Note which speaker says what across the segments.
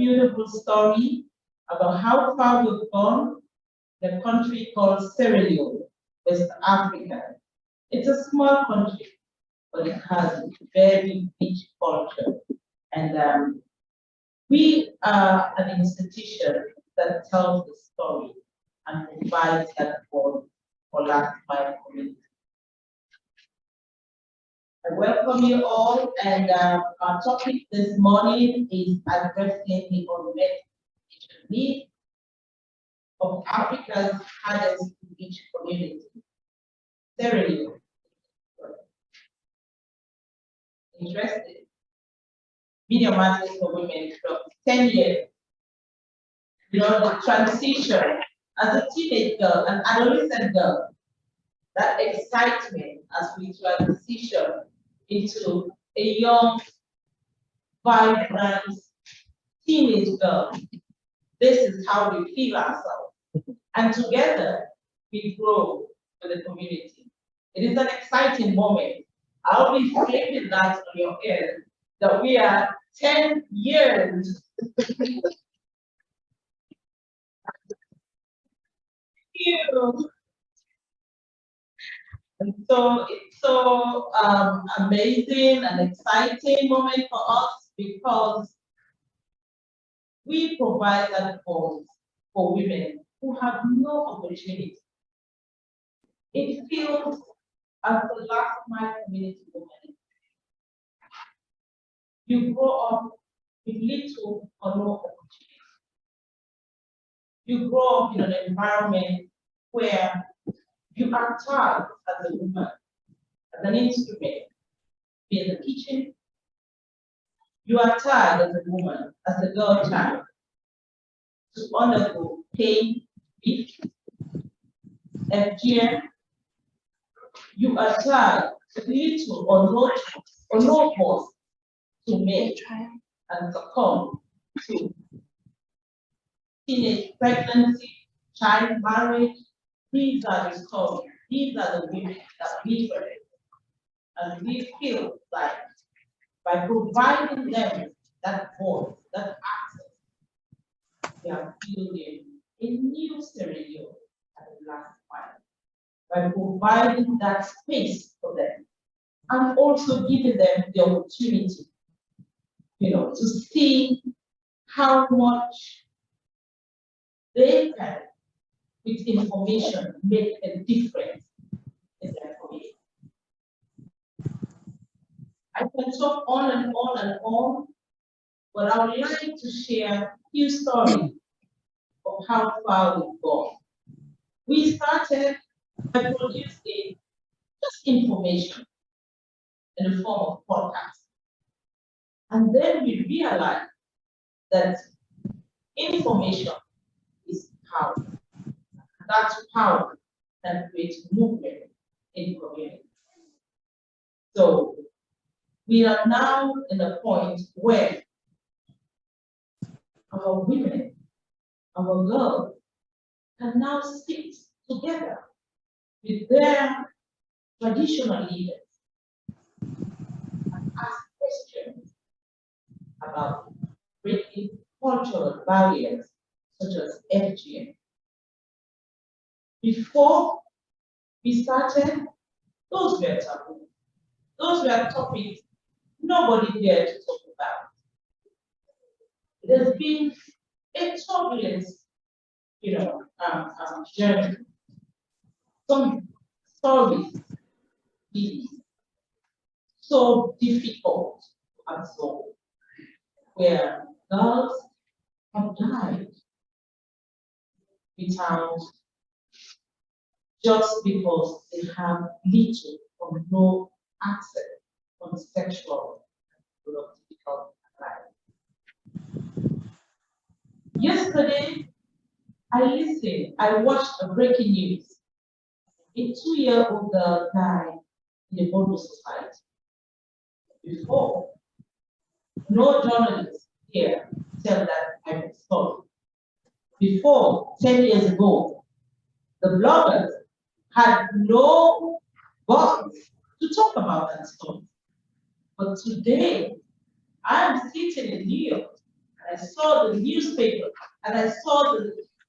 Speaker 1: beautiful story about how far we've gone in a country called Sierra Leone, West Africa. It's a small country, but it has a very rich culture. And we are an institution that tells the story and provides that for last mile community. I welcome you all, and our topic this morning is addressing the unmet needs of Africa's hardest to reach community. Sierra Leone. Interested? Media matters for women from 10 years. You know, the transition as a teenage girl, an adolescent girl, that excitement as we transition into a young, vibrant teenage girl. This is how we feel ourselves. And together, we grow with the community. It is an exciting moment. I'll be flipping that on your ear, that we are 10 years. And so it's so amazing and exciting moment for us because we provide that voice for women who have no opportunity. It feels as the last mile community woman. You grow up with little or no opportunity. You grow up in an environment where you are tagged as a woman, as an instrument, be in the kitchen. You are tagged as a woman, as a girl child, to undergo pain, beef, FGM. You are tagged with little or no force to make and succumb to teenage pregnancy, child marriage. These are the stories. These are the women that we represent. And we feel like by providing them that voice, that access, we are building a new Sierra Leone at the last mile. By providing that space for them and also giving them the opportunity, you know, to see how much they can, with information, make a difference in their community. I can talk on and on and on, but I would like to share a few stories of how far we've gone. We started by producing just information in the form of podcasts. And then we realized that information is power. That power can create movement in community. So we are now in a point where our women, our girls, can now sit together with their traditional leaders and ask questions about breaking cultural barriers such as FGM. Before we started, those were taboo. Those were topics nobody dared to talk about. It has been a turbulent, journey. Some stories is so difficult to absorb, where girls have died without, just because they have little or no access on sexual and reproductive life. Yesterday, I watched a breaking news. A 2-year-old girl died in the Bono society. Before, no journalist here tell that kind of story. Before, 10 years ago, the bloggers had no voice to talk about that story. But today, I'm sitting in New York and I saw the newspaper, and I saw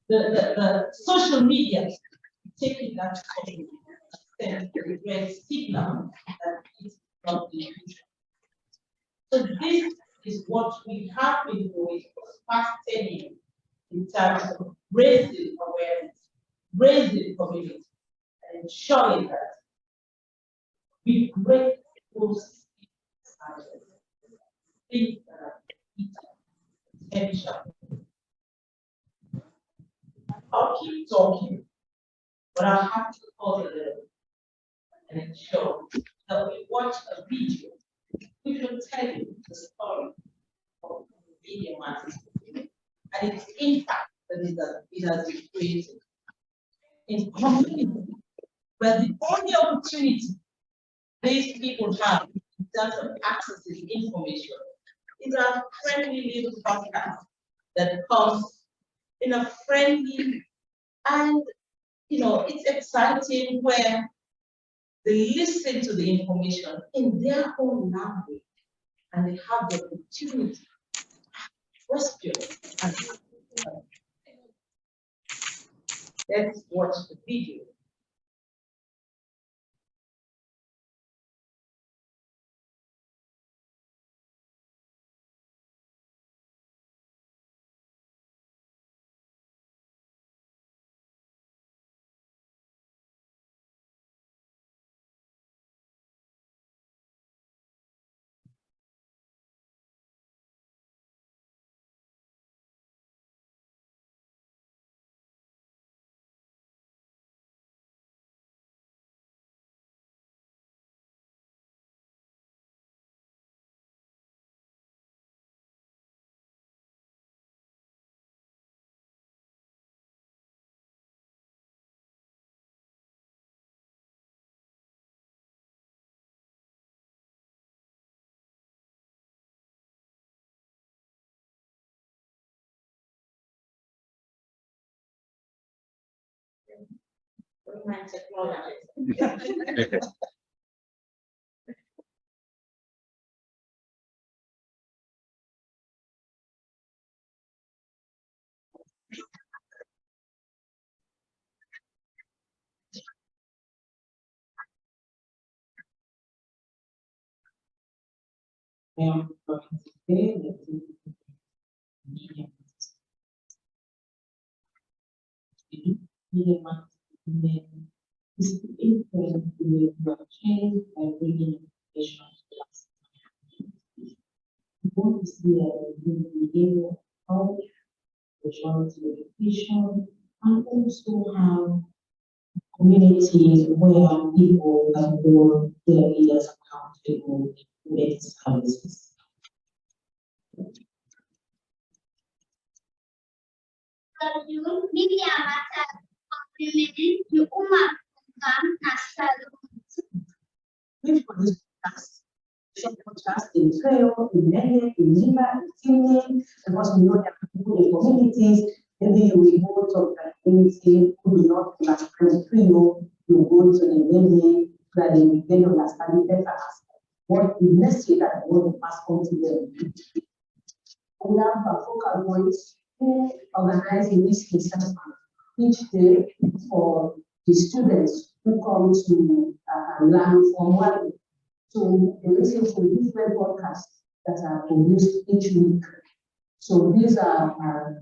Speaker 1: the social media taking that story and the great signal that it's not the future. So this is what we have been doing for the past 10 years in terms of raising awareness, raising community, and ensuring that we break those things that are essential. I'll keep talking, but I'll have to pause a little and ensure that we watch a video which will tell you the story of media matters and its impact that it has been created in community, where the only opportunity these people have in terms of accessing information is a friendly little podcast that comes in a friendly and it's exciting where they listen to the information in their own language and they have the opportunity to question and let's watch the video. Is the influence will change by bringing education to us. We want to see a behavior of sexuality education and also have communities where people can hold their leaders accountable to their services.
Speaker 2: Media
Speaker 3: which for this podcast, some podcast in Israel, in Mene, in Lima, in Finland, because we know that people in communities, maybe you will go to a community who do not understand Creole, you go to the Mene, that they will get understanding better what the message that you want to pass on to them. We have a focal points who organize in this assessment each day for the students who come to learn from one. So they listen to different podcasts that are produced each week. So these are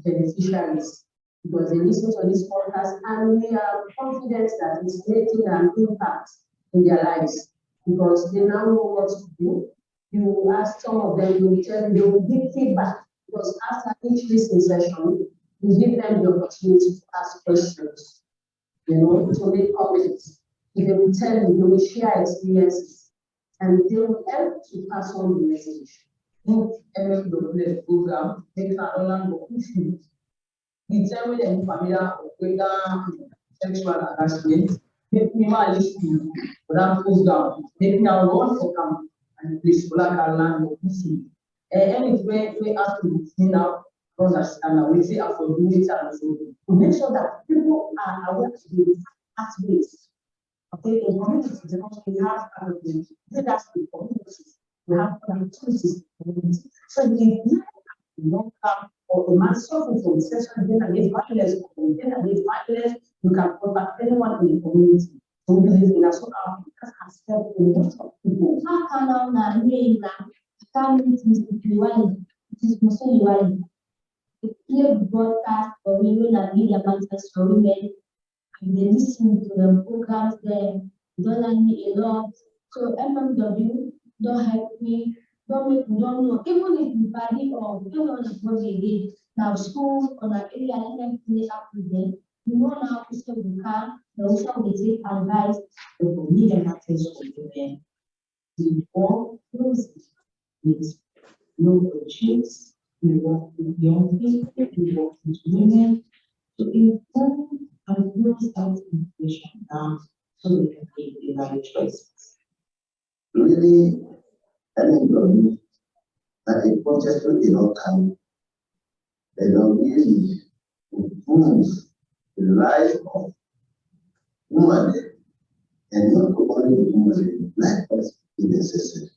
Speaker 3: beneficiaries because they listen to this podcast and we are confident that it's making an impact in their lives because they now know what to do. You ask some of them, you will tell them, they will give feedback because after each listening session, you give them the opportunity to ask questions, to make comments. They will tell you, they will share experiences, and they will help to pass on the message.
Speaker 4: MMW program, they can only issue. The time when they familiar with sexual harassment, make me my listen, but that program, make me a run for camp and place black and land of issue. And we have to be now. Understand we say affordability and so to make sure that people are aware to the pathways. Okay, in communities, because we have that's the communities, we have opportunities in communities. So we don't have
Speaker 3: or a man suffering from sexual against violence, or against violence, you can contact anyone in the community. So we believe in that. So our podcast has helped a lot of people.
Speaker 2: How can I name that? Family is Liwali. It is Muslim Liwali. The play broadcast for women and media matters for women, and they listen to the programs there. Don't like me a lot. So MMW, don't help me, don't make me don't know. Even if you body or even on the body again, now school or the area, let them finish up with them. You know now people who can, they also will take advice
Speaker 3: The media matters for women. We all close with no issues. We work with young people, we work with women to inform and close that information down so they can make the right choices.
Speaker 5: Really, MMW, and a project in our time, they don't really improve the life of women and not only women, like us in the system.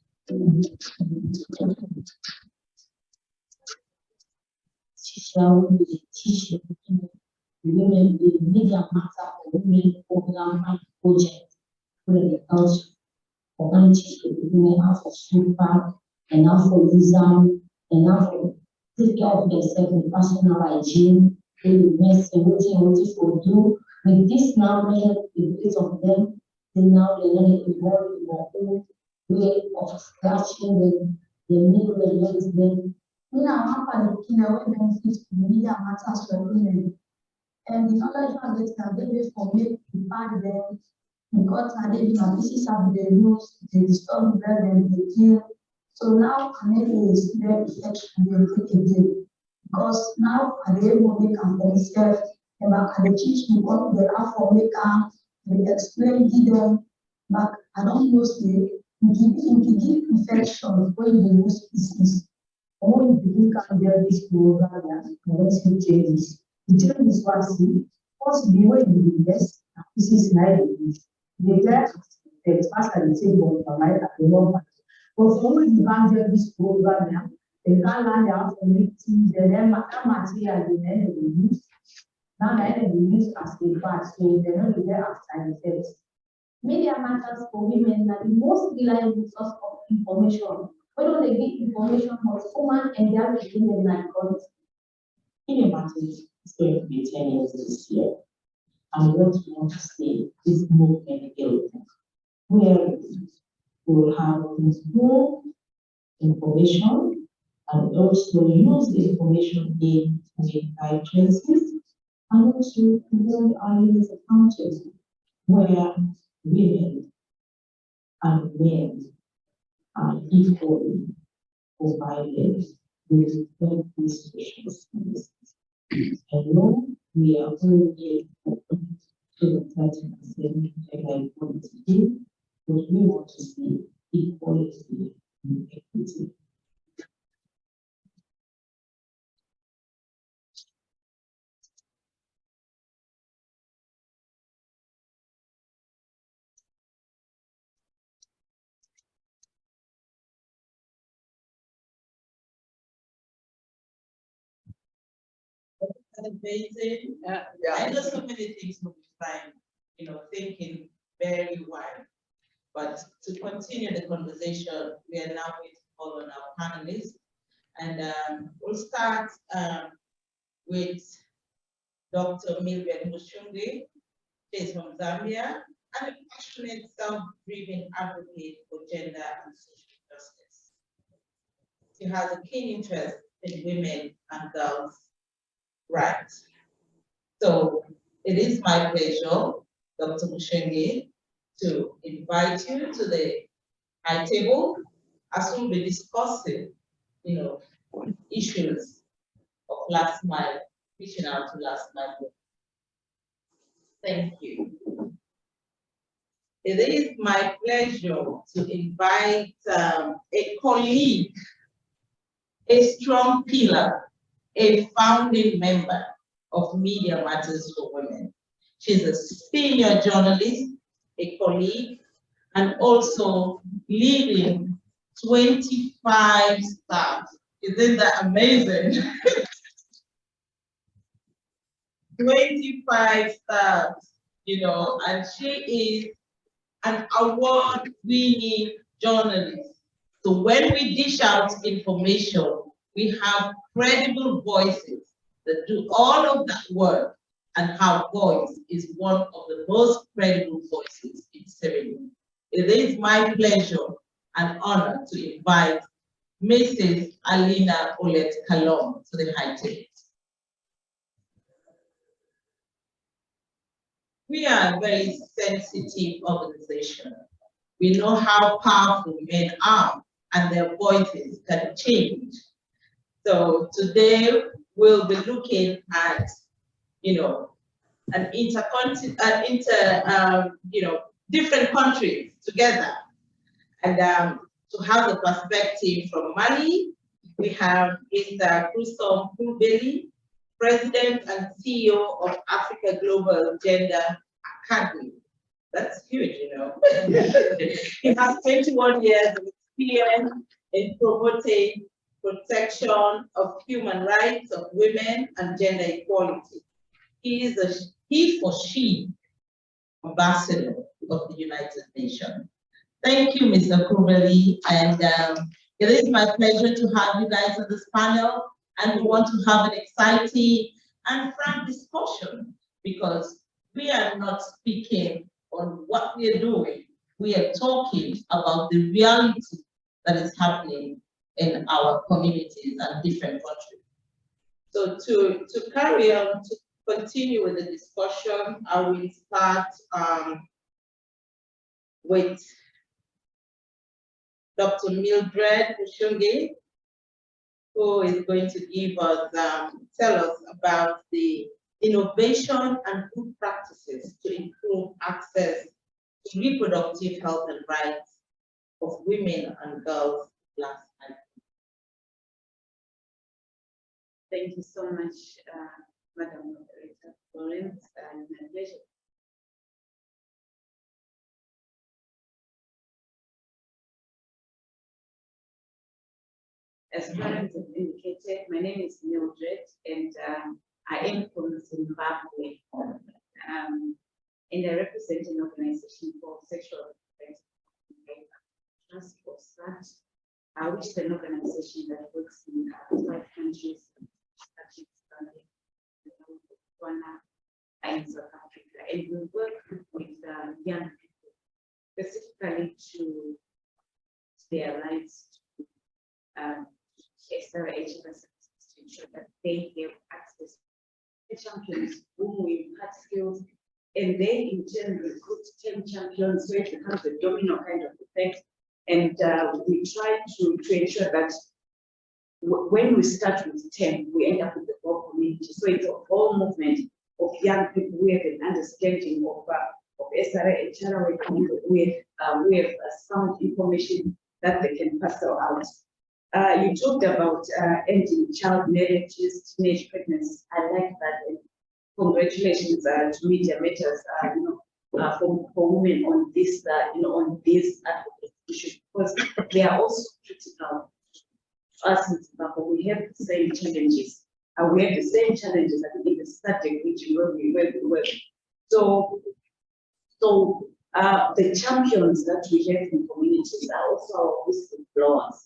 Speaker 2: teach women the media matter for women program and project where they also organize women how for school park and how for exam and how for take care of themselves in personal hygiene, the mess and what for do. With this now measure the place of them, then now they're not involved in their own way of scratching them, the middle legs them.
Speaker 6: Now, I'm looking at what benefits the media matters for women. And the knowledge of it can be for me to find them because I did my pieces of the news, they disturb them and they kill. So now I'm making a very effective again. Because now I did able to make themselves and I teach people the for make they explain to them, but I don't know say give infection when they use pieces. Only people can get this program and once you changes. The changes was first be when you invest, this is like this. They get the fast and the table for life at the moment. But for when you can't get this program now, they can't learn how to make things, and then material the end of the use. Now the end of the use as a part, so they're not there after the effects.
Speaker 2: Media matters for women are the most reliable source of information. Why don't they give information about women and their women like God?
Speaker 3: Media matters is going to be 10 years this year. And what we want to say is more medical, where we will have more information and also use the information in to make right choices and also to hold our leaders accountable, where women and men are equally provided with every social services. And no, we are only open to the 30% gender equality, but we want to see equality and equity.
Speaker 1: Amazing. I know so many things will be fine, thinking very wide. But to continue the conversation, we are now going to call on our panelists. And we'll start with Dr. Mildred Mushungi. She's from Zambia and a passionate, self-driven advocate for gender and social justice. She has a keen interest in women and girls' rights. So it is my pleasure, Dr. Mushungi, to invite you to the high table as we'll be discussing, issues of last mile, reaching out to last mile. Thank you. It is my pleasure to invite a colleague, a strong pillar, a founding member of Media Matters for Women. She's a senior journalist, a colleague, and also leading 25 staff. Isn't that amazing? 25 stars, and she is an award-winning journalist. So when we dish out information, we have credible voices that do all of that work, and her voice is one of the most credible voices in Sierra Leone. It is my pleasure and honor to invite Mrs. Alina Olet Kalom to the high table. We are a very sensitive organization. We know how powerful men are, and their voices can change. So today we'll be looking at, different countries together, and to have the perspective from Mali, we have Mr. Kusum Kulbeli, President and CEO of Africa Global Gender Academy. That's huge, He has 21 years of experience in promoting protection of human rights of women and gender equality. He is a he for she ambassador of the United Nations. Thank you, Mr. Kubeli, and it is my pleasure to have you guys on this panel, and we want to have an exciting and frank discussion because we are not speaking on what we are doing. We are talking about the reality that is happening in our communities and different countries. So to carry on, to continue with the discussion, I will start with Dr. Mildred Ushungi, who is going to give us, tell us about the innovation and good practices to improve access to reproductive health and rights of women and girls last night.
Speaker 7: Thank you so much, Madam Moderator Florence, and my pleasure. As Florence has indicated, my name is Mildred, and I am from Zimbabwe, and I represent an organization called Sexual Trust for SAT, which is an organization that works in 5 countries, such as Botswana and South Africa, and we work with young people, specifically to their rights to SRH to ensure that they have access to champions whom we impart skills, and they in turn recruit 10 champions, so it becomes a domino kind of effect. And we try to ensure that when we start with 10, we end up with the whole community. So it's a whole movement of young people who have an understanding of SRH, we have sound information that they can pass out. You talked about ending child marriages, teenage pregnancies. I like that. And congratulations to Media Matters, for women on this, on this advocacy issue, because they are also critical. Us in Zimbabwe, we have the same challenges. We have the same challenges in the static region where we work. So the champions that we have in communities are also our whistleblowers.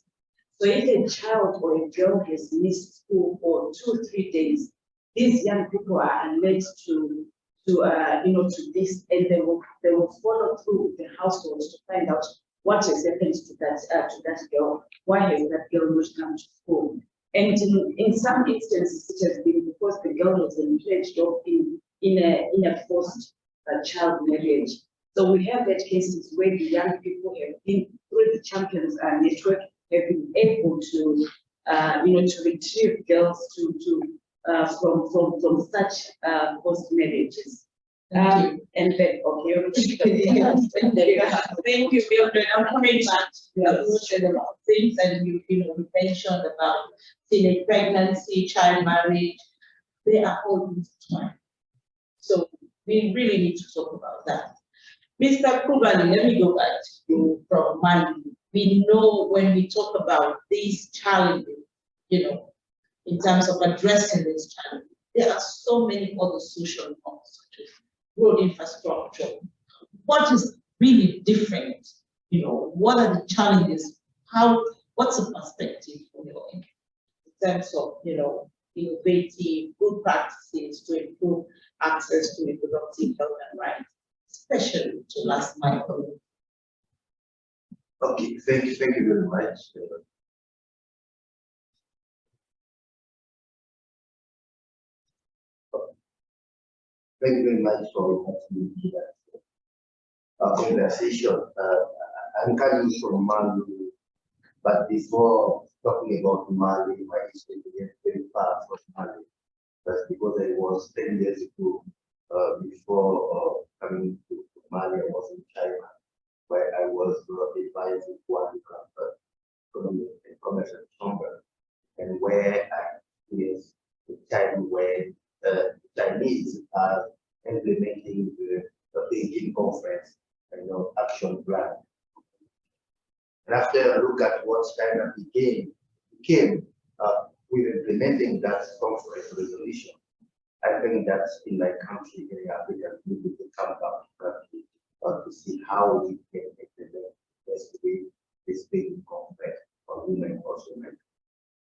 Speaker 7: So if a child or a girl has missed school for 2-3 days, these young people are alert to this, and they will follow through the household to find out what has happened to that girl. Why has that girl not come to school? And in some instances, it has been because the girl was pledged off in a forced child marriage. So we have that cases where the young people have been through the champions network, have been able to to retrieve girls from such forced marriages. And then, okay.
Speaker 1: Thank you, Mildred. I'm coming back to a lot of things, and you mentioned about teenage pregnancy, child marriage. They are all intertwined. So we really need to talk about that. Mr. Kubali, let me go back to you from Mali. We know when we talk about these challenges, in terms of addressing these challenges, there are so many other social norms, such as road infrastructure. What is really different? What are the challenges? What's the perspective from your end in terms of, innovative good practices to improve access to reproductive health and rights, especially to last mile?
Speaker 5: Okay, thank you very much. Thank you very much for inviting me to that conversation. I'm coming from Mali, but before talking about Mali, my history is very far from Mali. That's because I was 10 years ago, before coming to Mali, I was in China, where I was advising one economic and commercial chamber, and where I experienced the time where the Chinese are implementing the Beijing conference and action plan. And after I look at what China became with implementing that conference resolution, I think that in my country, in Africa, we need to come back to country to see how we can implement this Beijing conference for women also.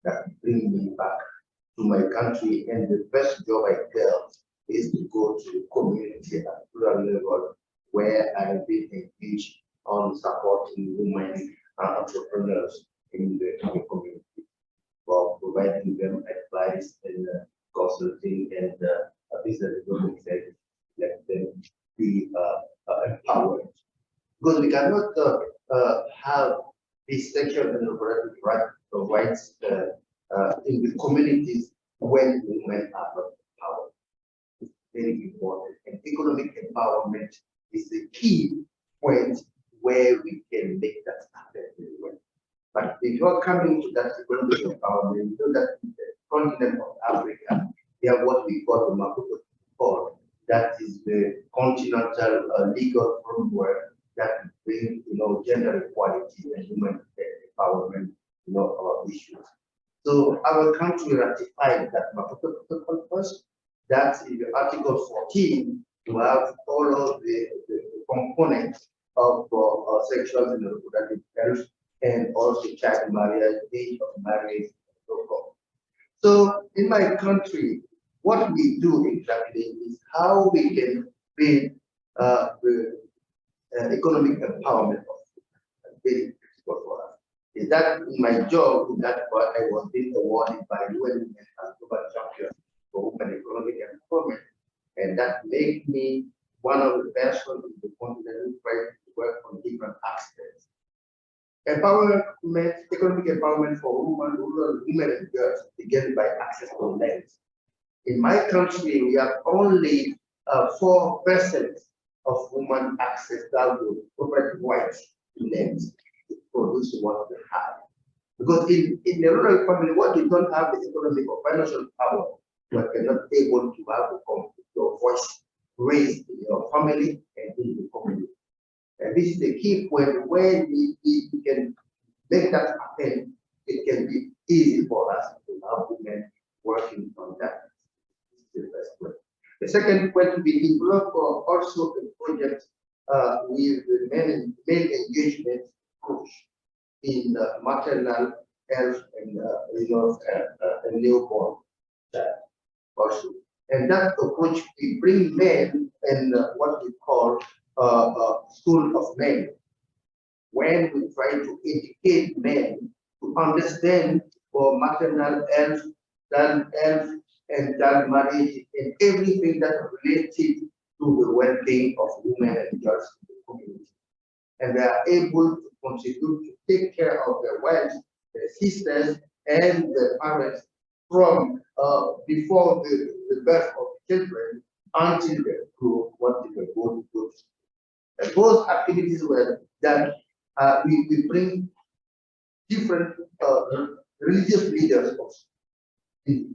Speaker 5: That bring me back to my country, and the first job I felt is to go to the community at rural level, where I've been engaged on supporting women entrepreneurs in the community, for providing them advice and consulting and business development service, let them be empowered. Because we cannot have this sexual and reproductive rights in the communities when women are not empowered. It's very important. And economic empowerment is the key point where we can make that happen very well. But before coming to that economic empowerment, you know that in the continent of Africa, we have what we call the Maputo Code. That is the continental legal framework that brings, gender equality and human empowerment, issues. So our country ratified that Maputo Protocol first. That's in the Article 14 to have all of the components of sexual and reproductive health, and also child marriage, age of marriage, and so forth. So in my country, what we do exactly is how we can build the economic empowerment of women. Very critical for us. Is that in my job, that what I was being awarded by UN as global champion for women economic empowerment, and that made me one of the persons in the continent who tried to work on different aspects. Empowerment, economic empowerment for rural women and girls began by access to land. In my country, we have only 4% of women access to property rights to land to produce what they have. Because in the rural family, what you don't have is economic or financial power, you are not able to have your voice raised in your family and in the community. And this is the key point. When we can make that happen, it can be easy for us to have women working on that. This is the first point. The second point, we develop also a project with the male engagement approach in maternal health and a newborn child also. And that approach, we bring men in what we call school of men, when we try to educate men to understand for maternal health, child health, and child marriage, and everything that related to the well-being of women and girls in the community. And they are able to contribute to take care of their wives, their sisters, and their parents from before the birth of children until they grow what they go to go. And those activities were that we bring different religious leaders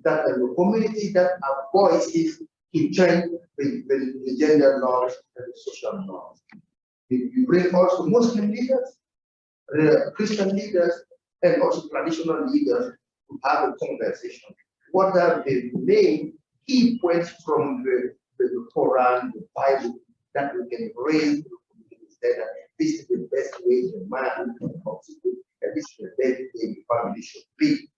Speaker 5: that are the community that have voices to change the gender norms and the social norms. We bring also Muslim leaders, Christian leaders, and also traditional leaders to have a conversation. What are the main key points from the Quran, the Bible, that we can raise the community, that this is the best way the man can contribute, and this is the best way the family should be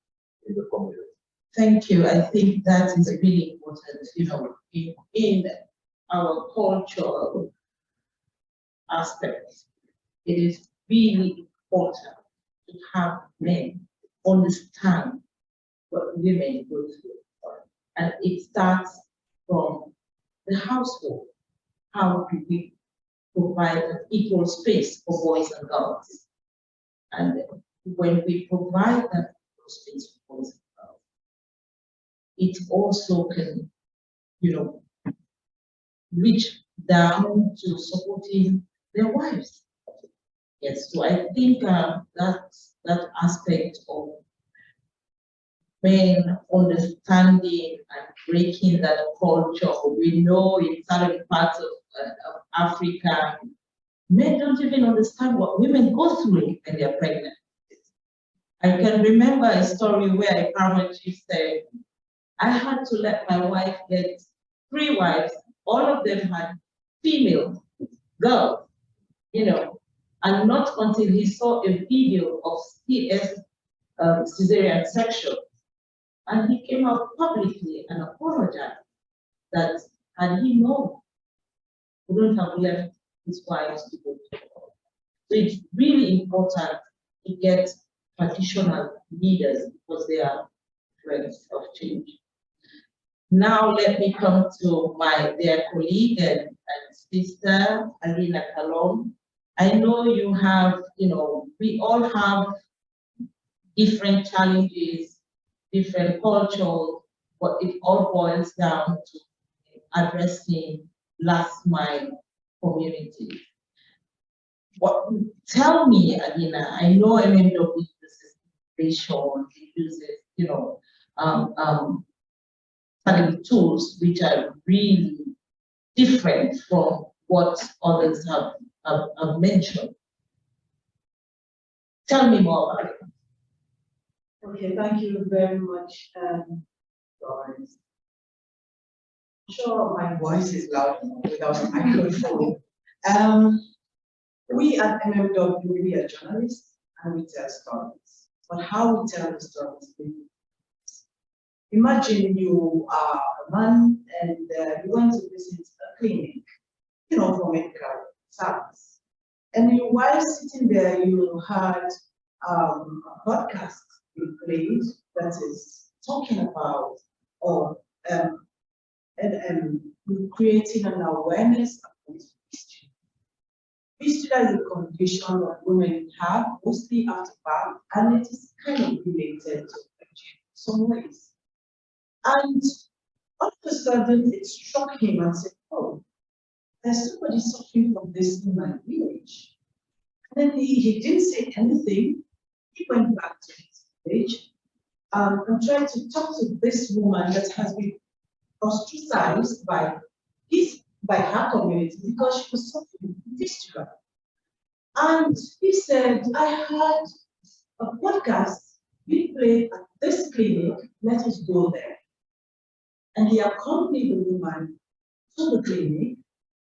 Speaker 5: in the community.
Speaker 1: Thank you. I think that is really important, you know, in our cultural aspects. It is really important to have men understand what women go through. And it starts from the household. How do we provide an equal space for boys and girls? And when we provide that equal space for boys and girls, it also can, you know, reach down to supporting their wives. Yes, so I think that aspect of men understanding and breaking that culture. We know in certain parts of Africa, men don't even understand what women go through when they're pregnant. I can remember a story where a parent said, I had to let my wife get 3 wives, all of them had female girls, you know, and not until he saw a video of cesarean section, and he came out publicly and apologized that had he known, he wouldn't have left his wives to go to war. So it's really important to get traditional leaders because they are friends of change. Now let me come to my dear colleague and sister, Alina Kalom. I know you have, you know, we all have different challenges, different cultures, but it all boils down to addressing last mile communities. Tell me, Alina, I know MMW uses innovation, it uses, you know, tools which are really different from what others have mentioned. Tell me more about it.
Speaker 7: Okay, thank you very much, Florence. I'm sure my voice is loud without a microphone. We at MMW, we are journalists and we tell stories. But how we tell the stories, imagine you are a man and you went to visit a clinic, you know, for medical service. And you, while sitting there, you had a podcast you played that is talking about or creating an awareness about fistula. Fistula is a condition that women have mostly after birth, and it is kind of related to in some ways. And all of a sudden, it struck him and said, oh, there's somebody suffering from this in my village. And then he didn't say anything. He went back to his village and tried to talk to this woman that has been ostracized by her community because she was suffering from fistula. And he said, I had a podcast being played at this clinic, let us go there. And he accompanied the woman to the clinic,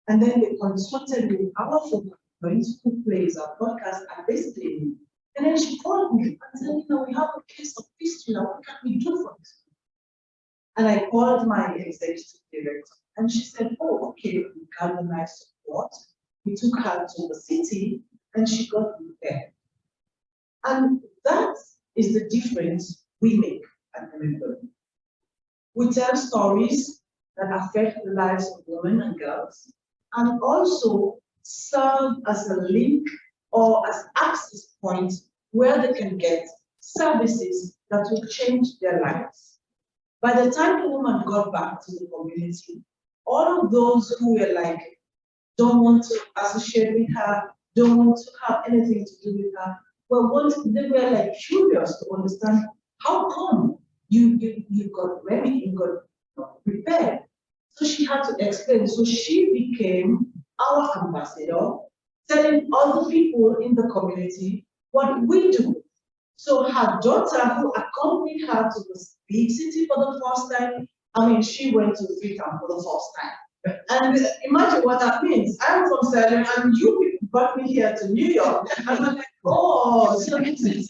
Speaker 7: and then they consulted with our focal point who plays our podcast at this clinic. And then she called me and said, you know, we have a case of fistula, what can we do for this? And I called my executive director, and she said, oh, okay, we galvanized support. We took her to the city, and she got repaired. And that is the difference we make at MMW. We tell stories that affect the lives of women and girls, and also serve as a link or as access points where they can get services that will change their lives. By the time the woman got back to the community, all of those who were like, don't want to associate with her, don't want to have anything to do with her, they were like curious to understand how come you got ready, you got prepared. So she had to explain. So she became our ambassador, telling other people in the community what we do. So her daughter, who accompanied her to the big city for the first time,
Speaker 1: I mean, she went to Freetown for the first time. And imagine what that means. I'm from Sierra Leone, and you people brought me here to New York. And I'm like, oh, so this is.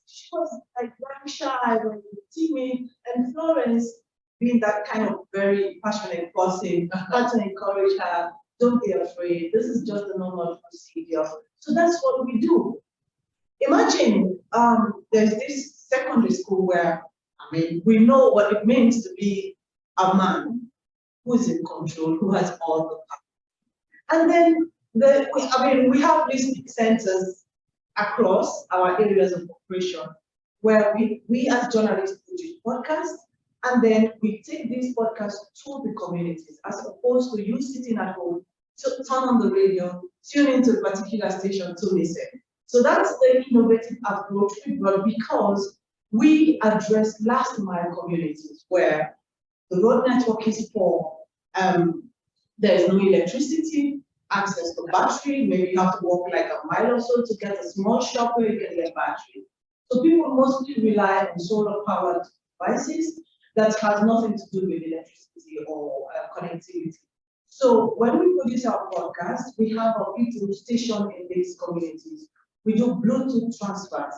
Speaker 1: She was like very shy, very timid, and Florence, being that kind of very passionate person, had to encourage her. Don't be afraid. This is just a normal procedure. So that's what we do. Imagine there's this secondary school where, I mean, we know what it means to be a man who is in control, who has all the power. And then we have listening centers across our areas of operation where we as journalists produce podcasts, and then we take these podcasts to the communities as opposed to you sitting at home to turn on the radio, tune into a particular station to listen. So that's the innovative approach we brought because we address last mile communities where the road network is poor, there's no electricity, access to battery, maybe you have to walk like a mile or so to get a small shop where you can get battery. So people mostly rely on solar powered devices that has nothing to do with electricity or connectivity. So when we produce our podcast, we have our people stationed in these communities. We do Bluetooth transfers.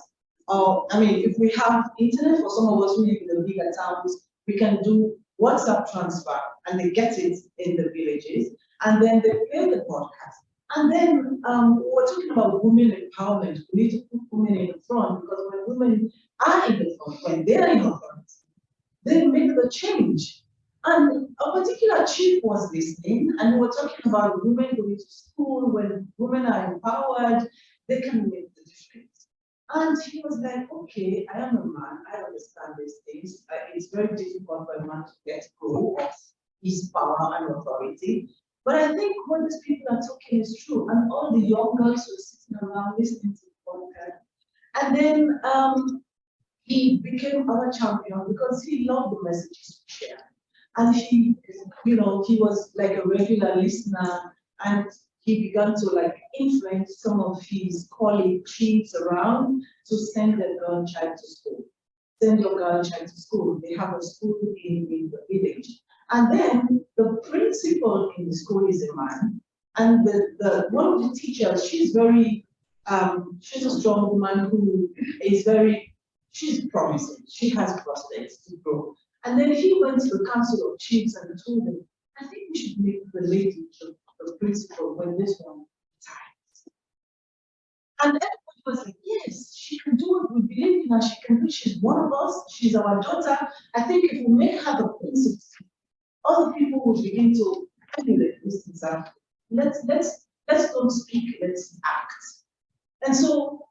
Speaker 1: I mean, if we have internet for some of us who live in the bigger towns, we can do WhatsApp transfer and they get it in the villages and then they play the podcast. And then we're talking about women empowerment. We need to put women in the front because when women are in the front, when they are in the front, they make the change. And a particular chief was listening, and we were talking about women going to school. When women are empowered, they can make the difference. And he was like, okay, I am a man, I understand these things. It's very difficult for a man to get go of his power and authority. But I think what these people are talking is true. And all the young girls who are sitting around listening to the podcast. And then he became our champion because he loved the messages we shared. And he, he was like a regular listener, and he began to like influence some of his colleague chiefs around to send their girl child to school. Send your girl child to school. They have a school in the village. And then the principal in the school is a man. And the one of the teachers, she's very, she's a strong woman who is she's promising. She has prospects to grow. And then he went to the council of chiefs and told them, I think we should make the lady the principal when this one retires. And everybody was like, yes, she can do it. We believe in her. She can do it. She's one of us. She's our daughter. I think if we make her the principal, other people will begin to emulate this example. Let's don't speak, let's act. And so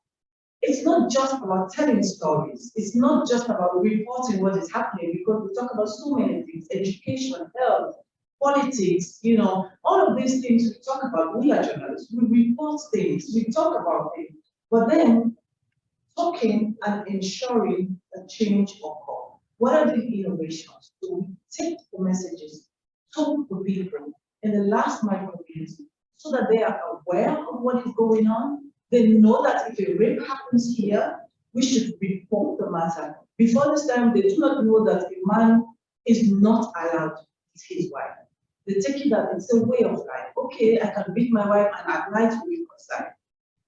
Speaker 1: it's not just about telling stories. It's not just about reporting what is happening, because we talk about so many things: education, health, politics, all of these things we talk about. We are journalists. We report things, we talk about things, but then talking and ensuring a change occur. What are the innovations? So we take the messages to the people in the last mile community so that they are aware of what is going on. They know that if a rape happens here, we should report the matter. Before this time, they do not know that a man is not allowed to beat his wife. They take it that it's a way of life. Okay, I can beat my wife and at night we reconcile.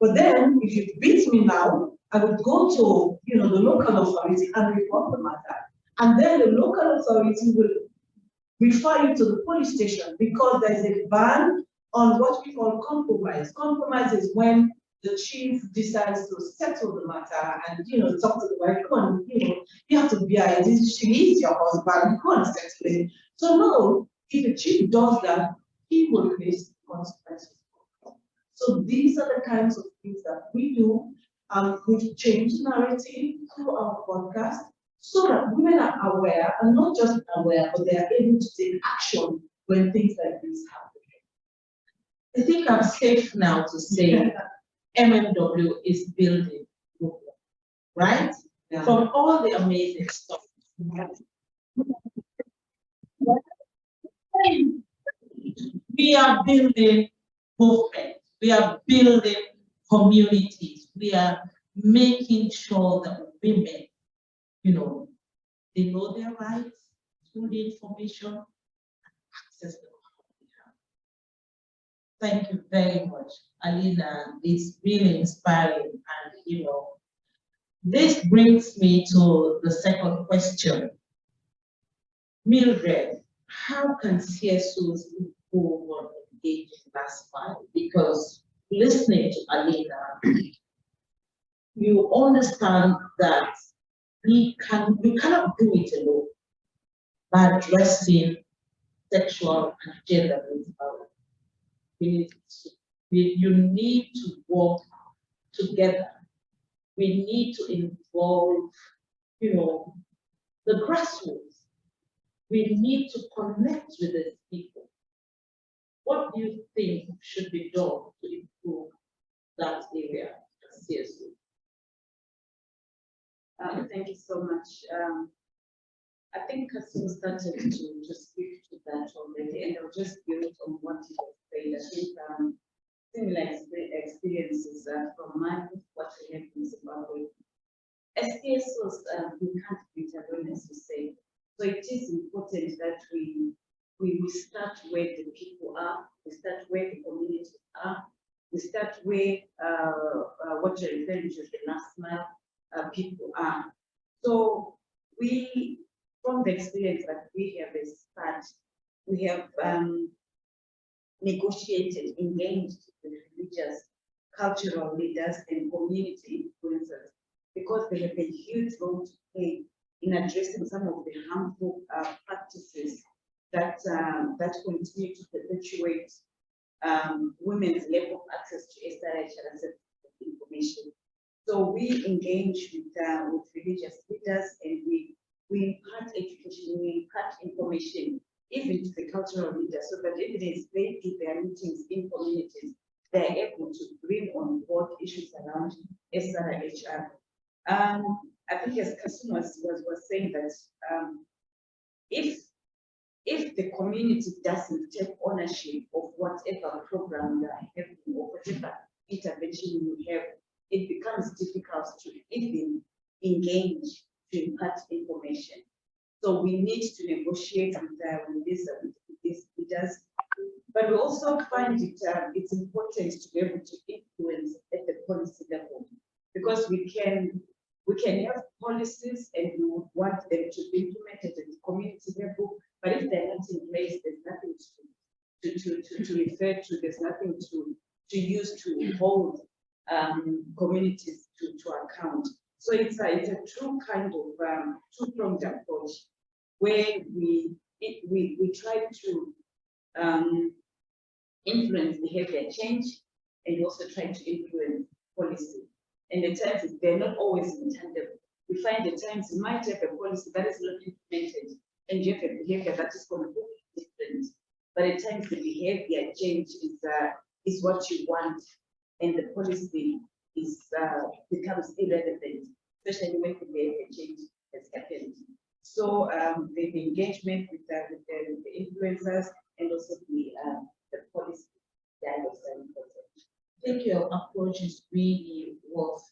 Speaker 1: But then, if you beat me now, I would go to the local authority and report the matter. And then the local authority will refer you to the police station because there's a ban on what we call compromise. Compromise is when the chief decides to settle the matter and talk to the wife. Come on, you have to be she is your husband, you can't settle it. So no, if the chief does that, he will face consequences. So these are the kinds of things that we do. We've changed narrative through our podcast so that women are aware, and not just aware, but they are able to take action when things like this happen.
Speaker 8: I think I'm safe now to say MMW is building, right? Yeah. From all the amazing stuff. We are building movement. We are building communities. We are making sure that women they know their rights through the information and access the Thank you very much, Alina. It's really inspiring, and this brings me to the second question. Mildred, how can CSOs improve on engaging last mile? Because listening to Alina, you understand that we cannot do it alone by addressing sexual and gender-based violence. You need to work together. We need to involve, the grassroots. We need to connect with these people. What do you think should be done to improve that area at CSW?
Speaker 7: Thank you so much. I think Kasim started to speak to that already, and I'll just build on what he was saying. I think similar experiences from what we have in Zimbabwe. As CSOs, we can't be alone, as you say. So it is important that we start where the people are, we start where the communities are, we start where what you're referring to, the last mile people are. So we, from the experience that we have as part, we have negotiated, engaged with religious, cultural leaders and community influencers, because they have a huge role to play in addressing some of the harmful practices that continue to perpetuate women's lack of access to SRH information. So we engage with religious leaders, and we impart education, we impart information even to the cultural leaders, so that even as they do their meetings in communities, they're able to bring on board issues around SRHR. I think as Kasim was saying that if the community doesn't take ownership of whatever program they are having or whatever intervention we have, it becomes difficult to even engage to impart information. So we need to negotiate with these leaders, but we also find it's important to be able to influence at the policy level, because we can have policies and we would want them to be implemented at the community level, but if they're not in place, there's nothing to refer to, there's nothing to use to hold communities to account. So it's a true kind of two-pronged approach, where we try to influence behavior change and also try to influence policy. And at times they're not always in tandem. We find at times you might have a policy that is not implemented, and you have a behavior that is completely different. But at times the behavior change is what you want, and the policy becomes irrelevant, especially when the behavior change has happened. So the engagement with the influencers and also the policy dialogues are important.
Speaker 8: I think your approach is really worth.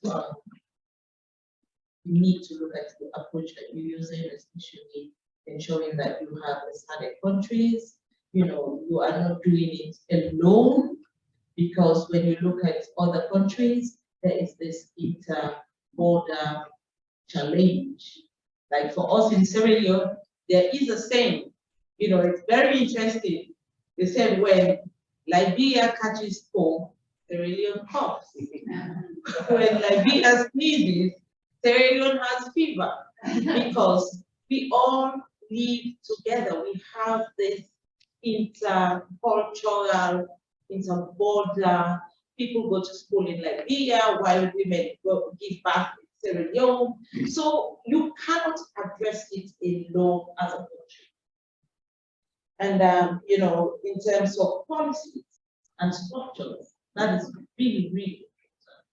Speaker 8: You need to look at the approach that you're using, especially ensuring that you have SADC countries. You are not doing it alone, because when you look at other countries, there is this inter-border challenge. Like for us in Sierra Leone, there is a saying, it's very interesting. They said when Liberia catches cold, Sierra Leone coughs. When Liberia sneezes, Sierra Leone has fever, because we all live together. We have this intercultural, inter-border. People go to school in Liberia while women go give birth in Sierra Leone. So you cannot address it alone as a country. And in terms of policies and structures, that is really, really important.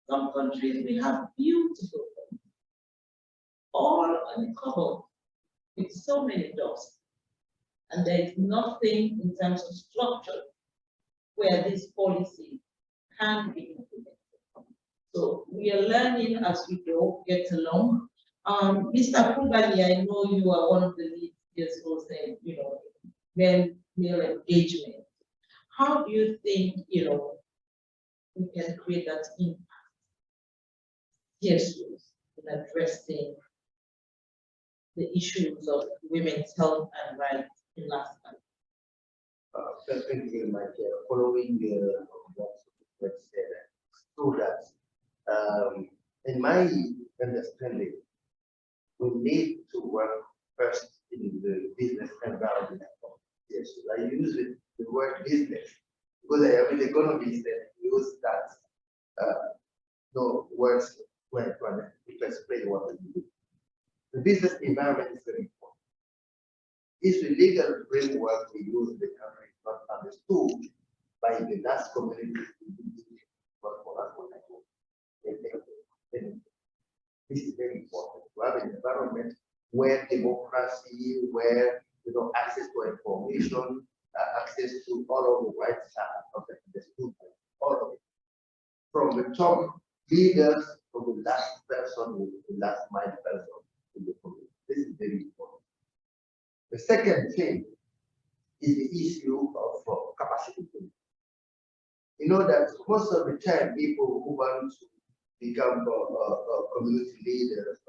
Speaker 8: Some countries, we have beautiful things, all uncovered with so many doors. And there is nothing in terms of structure where this policy can be implemented. So we are learning as we go, get along, Mr. Kubali, I know you are one of the leaders who said, male engagement. How do you think, we can create that impact, yes, in addressing the issues of women's health and rights in last time?
Speaker 5: Thank you very much. Following what you said, so that in my understanding, we need to work first in the business environment. Yes, I use the word business because I am an economist and use that no words when to explain what we do. The business environment is very important. If the legal framework we use in the country is not understood by the last community, then this is very important to have an environment where democracy, where access to information, access to all of the rights are understood, all of it. From the top leaders to the last person, the last mile person in the community. This is very important. The second thing is the issue of capacity building. You know that most of the time people who want to become community leaders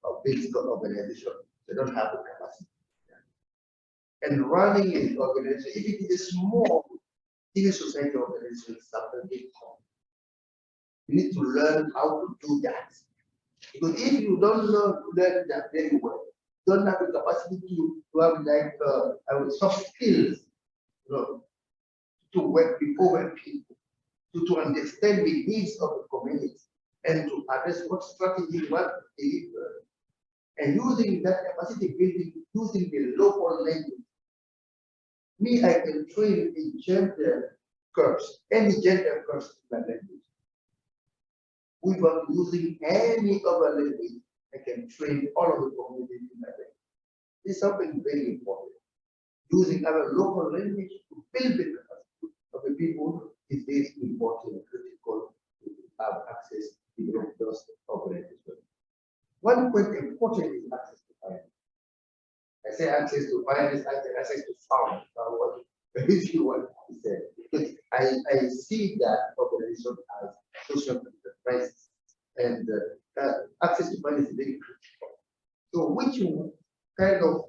Speaker 5: or basic organization, they don't have the capacity. And running an organization, if it is a small civil society organization, is something big. You need to learn how to do that. Because if you don't learn that very well, don't have the capacity to have like soft skills, to work with other people, to understand the needs of the community, and to address what strategy, what deliver, and using that capacity building, using the local language. Me, I can train in gender curves, any gender curves in my language. Without using any other language, I can train all of the community in my language. This is something very important. Using our local language to build the capacity of the people is very important and critical to have access to those organizations. One point important is access to finance. I say access to finance, access to funds. If you want to say, because I see that organization as social enterprises, and access to finance is very critical. So, which kind of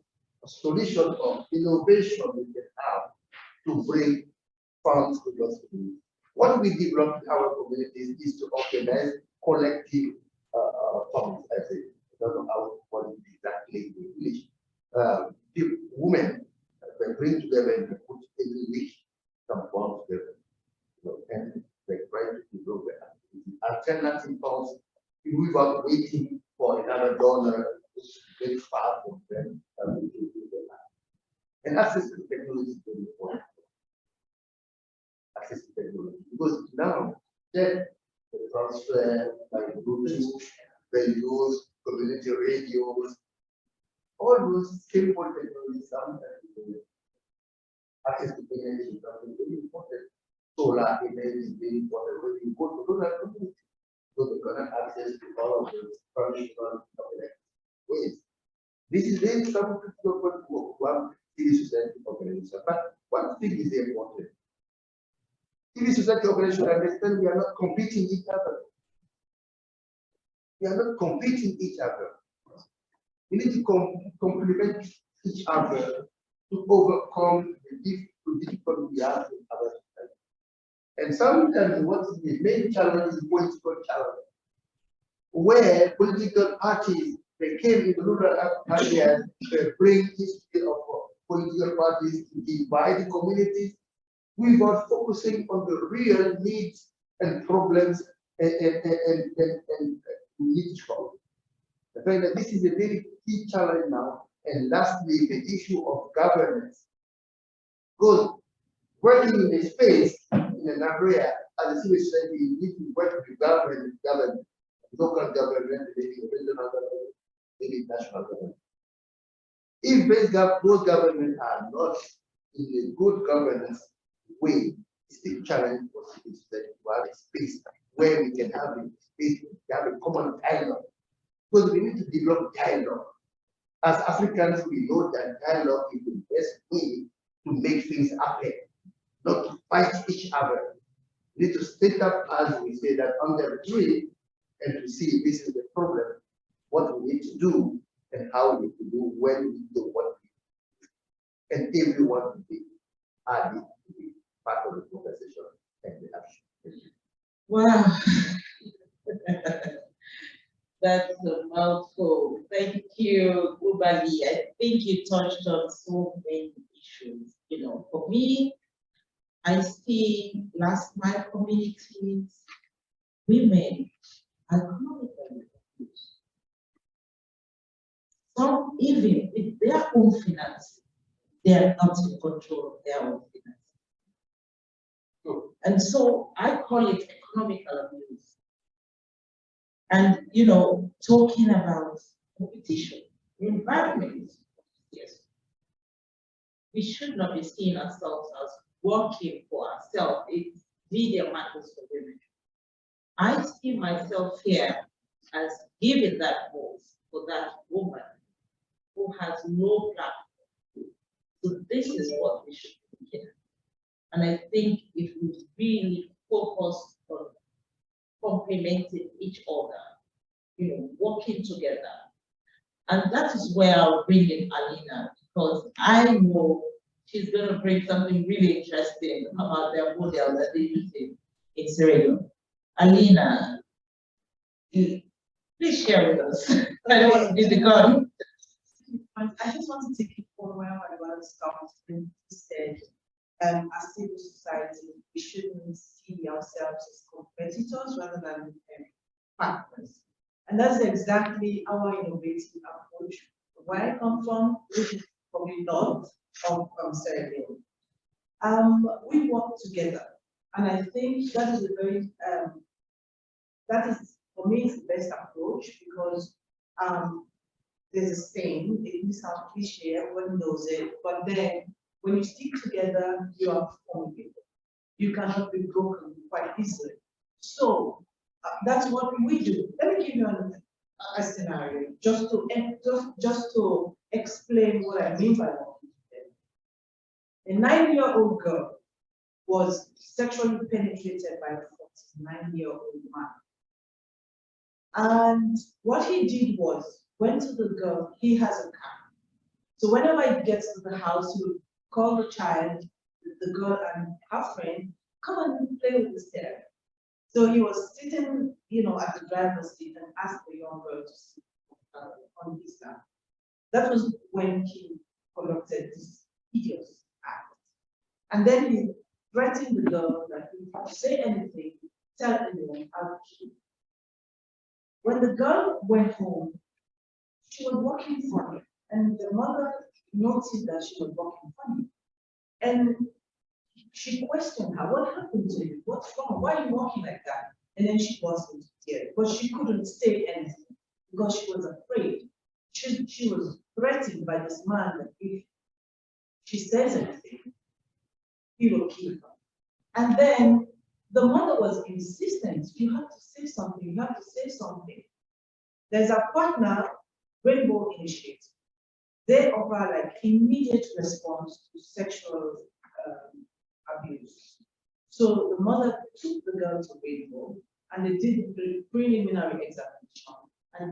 Speaker 5: solution or innovation we can have to bring funds to those communities? What we developed in our communities is to organize collective funds. I say, I don't know how what it exactly in English. Women they bring together and they put every week some funds together, and they try to develop the alternative funds without waiting for another donor very far from them. And access to technology is very important. Access to technology, because now the transfer by Bluetooth, they use community radios, all those simple technologies sometimes access to energy is something very important. Solar energy is very important. When you go to rural community, so they can have access to all of those traditional ways. This is very some critical work to have civil society organization. But one thing is important. Civil society organization understand we are not competing each other. We are not competing each other. We need to complement each other to overcome the difficult we have in our society. And sometimes what is the main challenge is political challenge, where political parties they came in rural areas, they bring history of political parties to divide the communities without focusing on the real needs and problems and needs solved. I think that this is a very key challenge now. And lastly, the issue of governance. Because working in a space, in an area, as a civil society, you need to work with government, local government, maybe regional government, maybe national government. If those governments are not in a good governance way, it's a challenge for civil society to have a space where we can have a space, we have a common dialogue Because we need to develop dialogue. As Africans, we know that dialogue is the best way to make things happen, not to fight each other. We need to sit up, as we say, that under a tree and to see this is the problem, what we need to do, and how we need to do, when we do what we do. And everyone to be added to be part of the conversation and the action.
Speaker 8: Wow. That's a mouthful. Thank you, Ubali. I think you touched on so many issues. You know, for me, I see last mile communities, women are economically confused. Some even with their own finances, they are not in control of their own finances. And so I call it economical abuse. And, you know, talking about competition, environment, yes. We should not be seeing ourselves as working for ourselves. It's media matters for women. I see myself here as giving that voice for that woman who has no platform. So this is what we should be looking at. And I think if we really focus on complementing each other, you know, working together. And that is where I'll bring in Alina, because I know she's going to bring something really interesting about their model that they use in Sierra Leone. Alina, please share with us. I don't want to be the gun.
Speaker 9: I just want to take it for where I want to start and said, as civil society, we shouldn't see ourselves as competitors rather than partners. And that's exactly our innovative approach. Where I come from, which is probably not from Sierra Leone. We work together, and I think that is a very that is for me is the best approach, because there's a saying, it sounds cliche, everyone knows it, but then when you stick together, you are formidable. You cannot be broken quite easily. So that's what we do. Let me give you a scenario just to explain what I mean by working together. A 9-year-old girl was sexually penetrated by a 49-year-old man. And what he did was, went to the girl, he has a car. So whenever he gets to the house, he would call the child, the girl and her friend, come and play with the stereo. So he was sitting, you know, at the driver's seat and asked the young girl to sit on his lap. That was when he conducted this hideous act. And then he threatened the girl that if you say anything, tell anyone, I'll kill you. When the girl went home, she was walking funny, and the mother noticed that she was walking funny. And she questioned her, what happened to you? What's wrong? Why are you walking like that? And then she burst into tears, but she couldn't say anything because she was afraid. She was threatened by this man that if she says anything, he will kill her. And then the mother was insistent, you have to say something, you have to say something. There's a partner, Rainbow Initiative. They offer like immediate response to sexual abuse. So the mother took the girl to Rainbow and they did the preliminary examination, and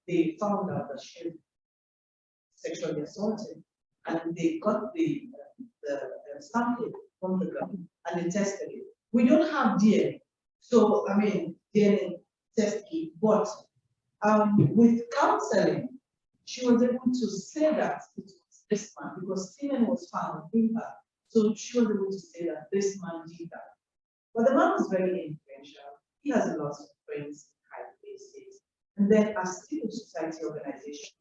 Speaker 9: they found out that she was sexually assaulted, and they got the sample from the girl and they tested it. We don't have DNA, so I mean DNA test kit, but with counseling, she was able to say that it was this man because semen was found in her. So she was able to say that this man did that. But the man was very influential. He has a lot of friends in high places. And then as civil society organizations,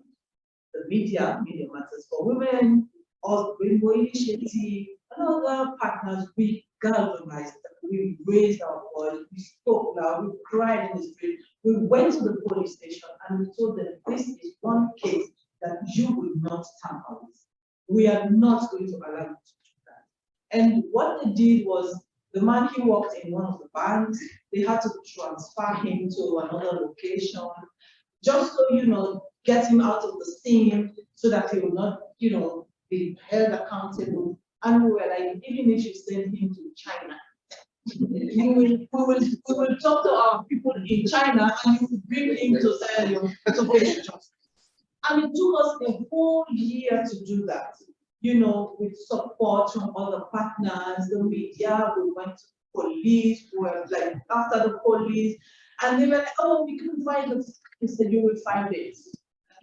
Speaker 9: the media matters for women, or Rainbow Initiative, and other partners, we galvanized, we raised our voice, we spoke loud, we cried in the street, we went to the police station and we told them this is one case that you will not tamper with. We are not going to allow you to do that. And what they did was, the man, he worked in one of the banks, they had to transfer him to another location. just so, get him out of the scene so that he will not, be held accountable. And we were like, even if you send him to China, we will talk to our people in China and we will bring him to Sierra Leone to face justice. And it took us a whole year to do that, with support from other partners, the media, we went to police, we were like after the police, and they were like, oh, we couldn't find it. We said, you will find it.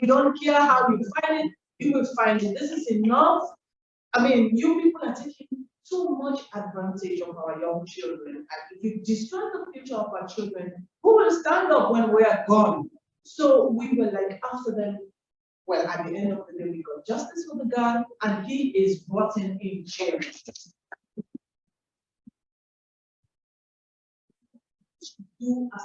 Speaker 9: We don't care how you find it, you will find it. This is enough. I mean, you people are taking too much advantage of our young children. And if you destroy the future of our children, who will stand up when we are gone? So we were like after them. Well, at the end of the day, we got justice for the guy, and he is rotten in jail. Do as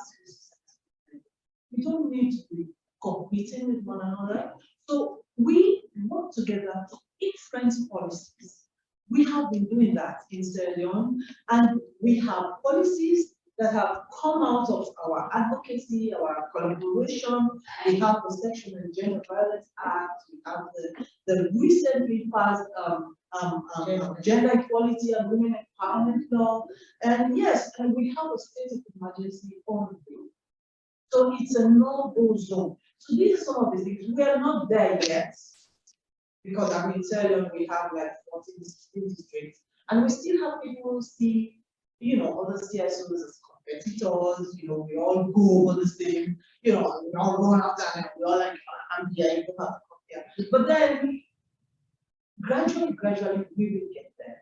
Speaker 9: we don't need to be competing with one another. So we work together to influence policies. We have been doing that in Sierra Leone, and we have policies that have come out of our advocacy, our collaboration. We have the Sexual and Gender Violence Act, we have the recently passed Gender Equality and Women Empowerment Law, and yes, and we have a state of emergency on the bill. So it's a no-go zone. So these are some of the things. We are not there yet, because I mean, Sierra Leone, we have like 14, 16 districts, and we still have people who see, other CSOs as competitors, we all go over the same, we all go after and we all like, I'm here, you don't have to come here. But then, gradually, we will get there.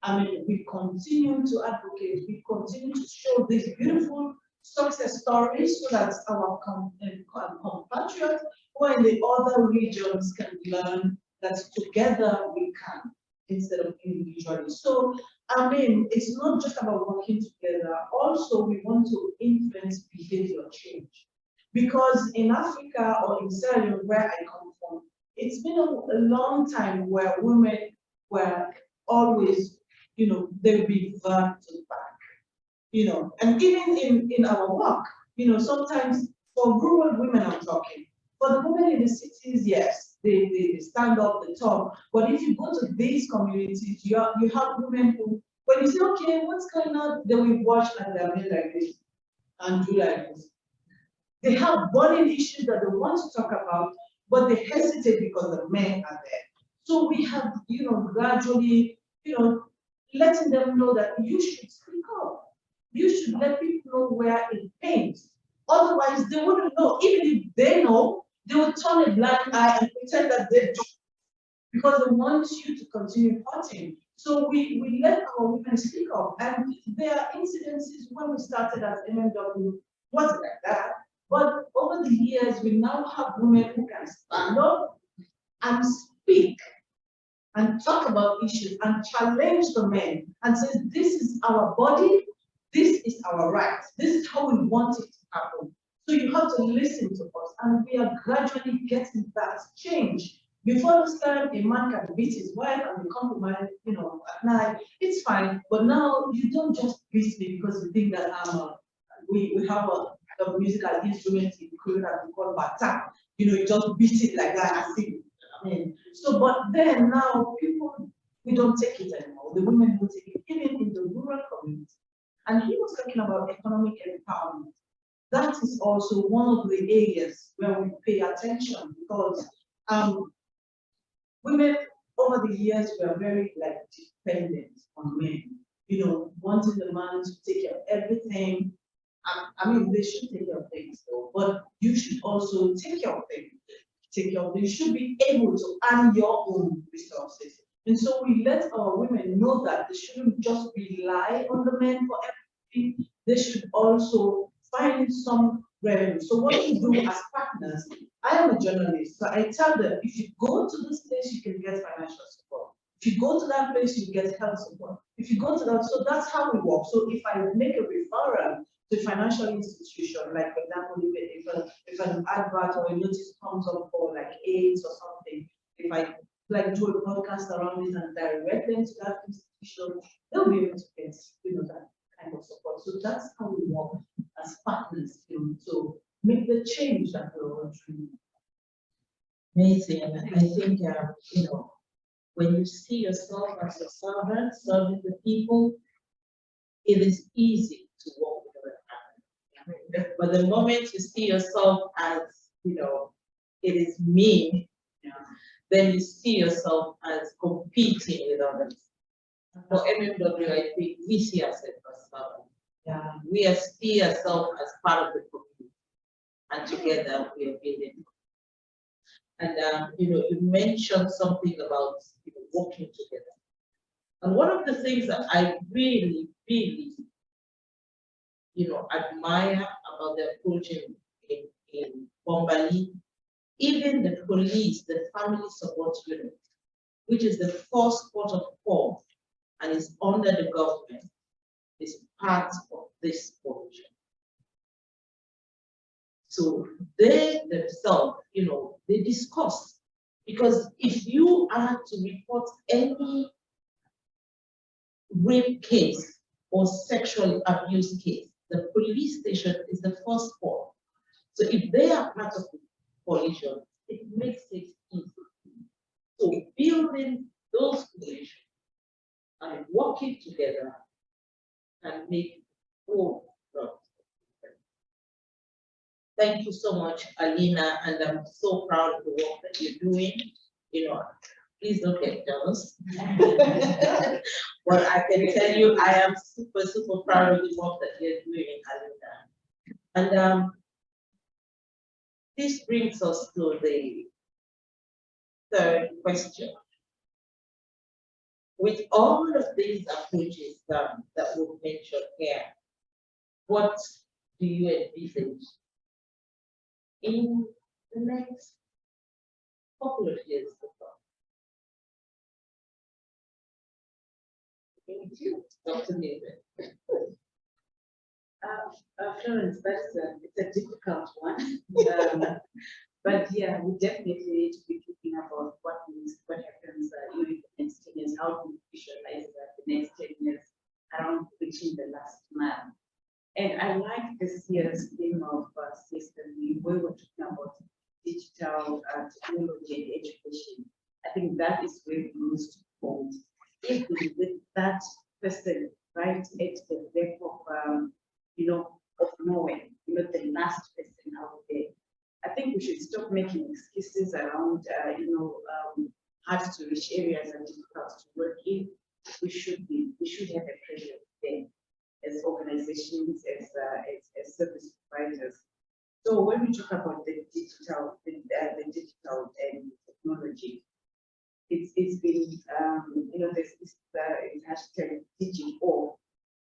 Speaker 9: I mean, we continue to advocate, we continue to show these beautiful success stories so that our compatriots who are in the other regions can learn that together we can, instead of individually. So, I mean, it's not just about working together. Also, we want to influence behavior change. Because in Africa or in Sierra Leone, where I come from, it's been a long time where women were always, they'll be burned to the back. And even in our work, sometimes for rural women, I'm talking, for the women in the cities, yes, they stand up, they talk. But if you go to these communities, you have women who, when you say, okay, what's going on, they will watch and they'll be like this and do like this. They have burning issues that they want to talk about, but they hesitate because the men are there. So we have, gradually, letting them know that you should speak up. You should let people know where it pains. Otherwise, they wouldn't know. Even if they know, they will turn a blind eye and pretend that they don't, because they want you to continue fighting. So we let our women speak up. And there are incidences when we started as MMW, wasn't like that. But over the years, we now have women who can stand up and speak and talk about issues and challenge the men and say, this is our body, this is our right, this is how we want it to happen. So you have to listen to us, and we are gradually getting that change. Before this time, a man can beat his wife and be compromised, at night, it's fine. But now you don't just beat me because you think that we have a musical instrument in Korea that we call bata. You just beat it like that and sing. I mean, so but then now people, we don't take it anymore. The women don't take it, even in the rural community. And he was talking about economic empowerment. That is also one of the areas where we pay attention, because women over the years were very dependent on men, wanting the man to take care of everything. I mean, they should take care of things, though, but you should also take care of things. You should be able to earn your own resources. And so we let our women know that they shouldn't just rely on the men for everything. They should also find some revenue. So what we do as partners, I am a journalist, so I tell them, if you go to this place, you can get financial support. If you go to that place, you get health support. If you go to that, so that's how we work. So if I make a referral to a financial institution, like for example, if an advert or a notice comes up for AIDS or something, if I do a podcast around it and direct them to that institution, they'll be able to get that kind of support. So that's how we work as partners. So make the change that we want to.
Speaker 8: Amazing. And I think, you know, when you see yourself as a servant, serving the people, it is easy to walk with the hand. But the moment you see yourself as, you know, it is me, then you see yourself as competing with others. For MMW, I think we see ourselves as servants.
Speaker 9: Yeah.
Speaker 8: We see ourselves as part of the community, and together we are building. And you know, you mentioned something about, you know, working together. And one of the things that I really, really, you know, admire about the approach in Bombali, even the police, the family support unit, which is the first port of call and is under the government, is part of this coalition. So they themselves, you know, they discuss, because if you are to report any rape case or sexual abuse case, the police station is the first port. So if they are part of the coalition, it makes it easy. So building those coalitions and working together and make all progress. Thank you so much, Alina, and I'm so proud of the work that you're doing. You know, please don't get jealous. But I can tell you, I am super, super proud of the work that you're doing, Alina. And this brings us to the third question. With all of these approaches that we've mentioned here, what do you envisage in the next couple of years to come? Dr. Nathan.
Speaker 7: Florence, it's a difficult one. But yeah, we definitely need to be thinking about what happens in the next 10 years, how do we visualize the next 10 years around reaching the last mile. And I like this year's theme of CSW, where we're talking about digital technology and education. I think that is where we need to hold. If we with that person right at the back of you know, of nowhere, you know, the last person out there. I think we should stop making excuses around, you know, hard to reach areas and difficult to work in. We should have a presence there as organizations, as service providers. So when we talk about the digital and technology, it's been, you know, there's this hashtag DigiO.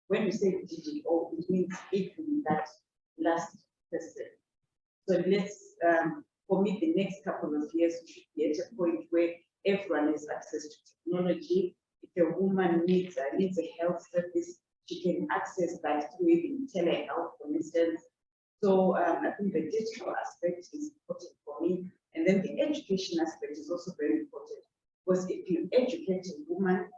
Speaker 7: When we say DigiO, it means even that last person. So let's, for me, the next couple of years, we should be at a point where everyone has access to technology. If a woman needs a health service, she can access that through even telehealth, for instance. So I think the digital aspect is important for me. And then the education aspect is also very important. Because if you educate a woman,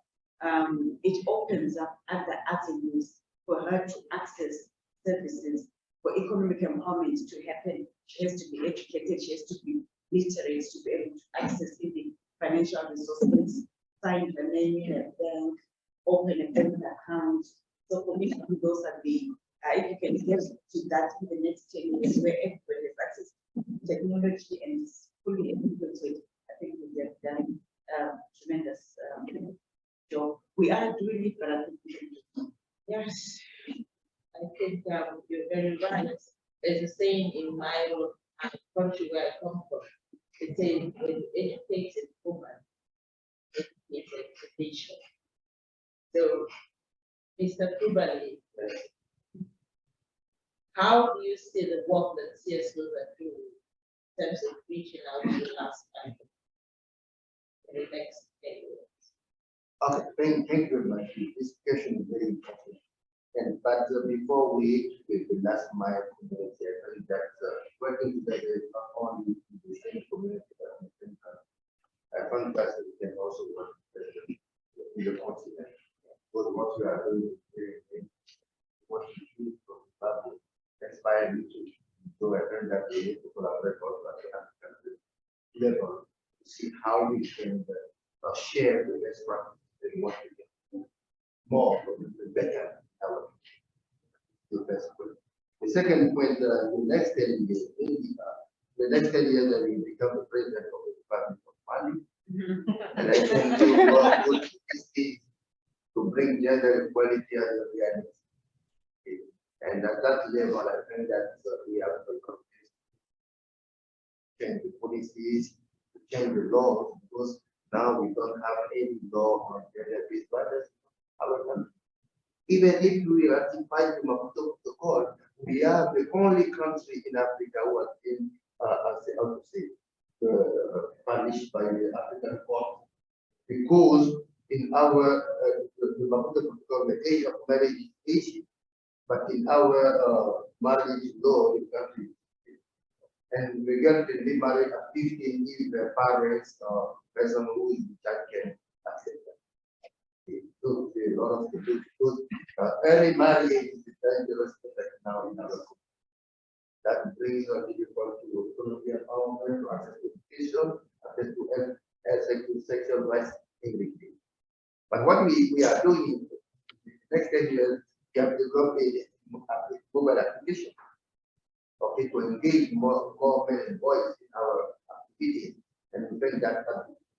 Speaker 7: it opens up other avenues for her to access services, for economic empowerment to happen. She has to be educated, she has to be literate to be able to access even financial resources, sign her name in a bank, open a bank account. So for me, those are the, if you can get to that in the next 10 years, where everybody has access to technology and is fully implemented, I think we have done tremendous job. We are doing it, but I think we should do.
Speaker 8: Yes, I think you're very right. There's a saying in my own country where I come from. It says, when you educate a woman, it's a nation. So, Mr. Kubali, how do you see the work that CSWs are doing in terms of reaching out to the last time in the next 10 years?
Speaker 5: Okay, thank you very much. This question is very important. But before we get the last mile community, I think that working together is not only in the same community, but in the same country. I find that we can also work together in the continent. Because what we are doing is very, what we do from the public inspire you to So I think that we need to collaborate also at the African level to see how we can share the best practices and what we can do more to better our the best point. The second point, the next 10 years, the next 10 years, I will become the president of the Department of Money. And I can do more good to bring gender equality as a reality. And at that level, I think that we have to change the policies, to change the laws, because now we don't have any law on gender-based violence in our country. Even if we ratify the Maputo Protocol, we are the only country in Africa who has been, punished by the African court, because in our the Maputo Protocol, the age of marriage is 18, but in our marriage law in country, and we get to be married at 15 if the parents or person who is in charge can accept that. So a lot of people, because early marriage is dangerous now in our country. That brings us people to autonomy and empowerment, to access to education, access to health, to sexual rights, everything. But what we are doing in the next 10 years, we have developed a mobile application, okay, to engage more men and boys in our activities. And we think that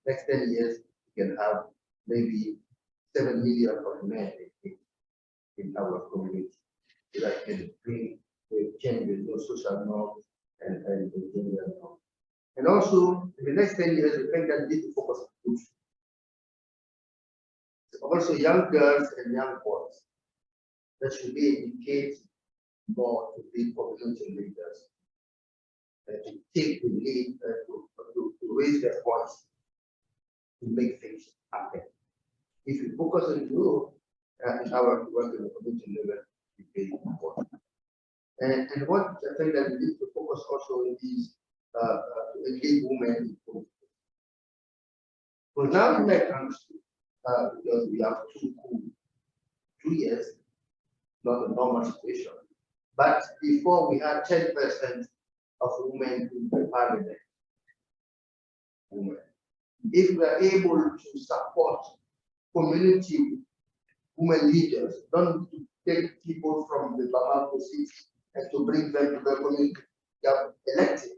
Speaker 5: next 10 years, we can have maybe 7 million of men in our community. So that can bring change in those social norms and the gender norms. And also, in the next 10 years, we think that we need to focus on youth. Also, young girls and young boys that should be educated more to be population leaders and to take the lead to raise their voice to make things happen. If you focus on youth in our work in the community level, it's very important. And what I think that we need to focus also is to engage women in politics. So now in my country, because we have 2 years, not a normal situation. But before we had 10% of women in the parliament. Women. If we are able to support community women leaders, don't to take people from the Bamako city and to bring them to the community they are elected.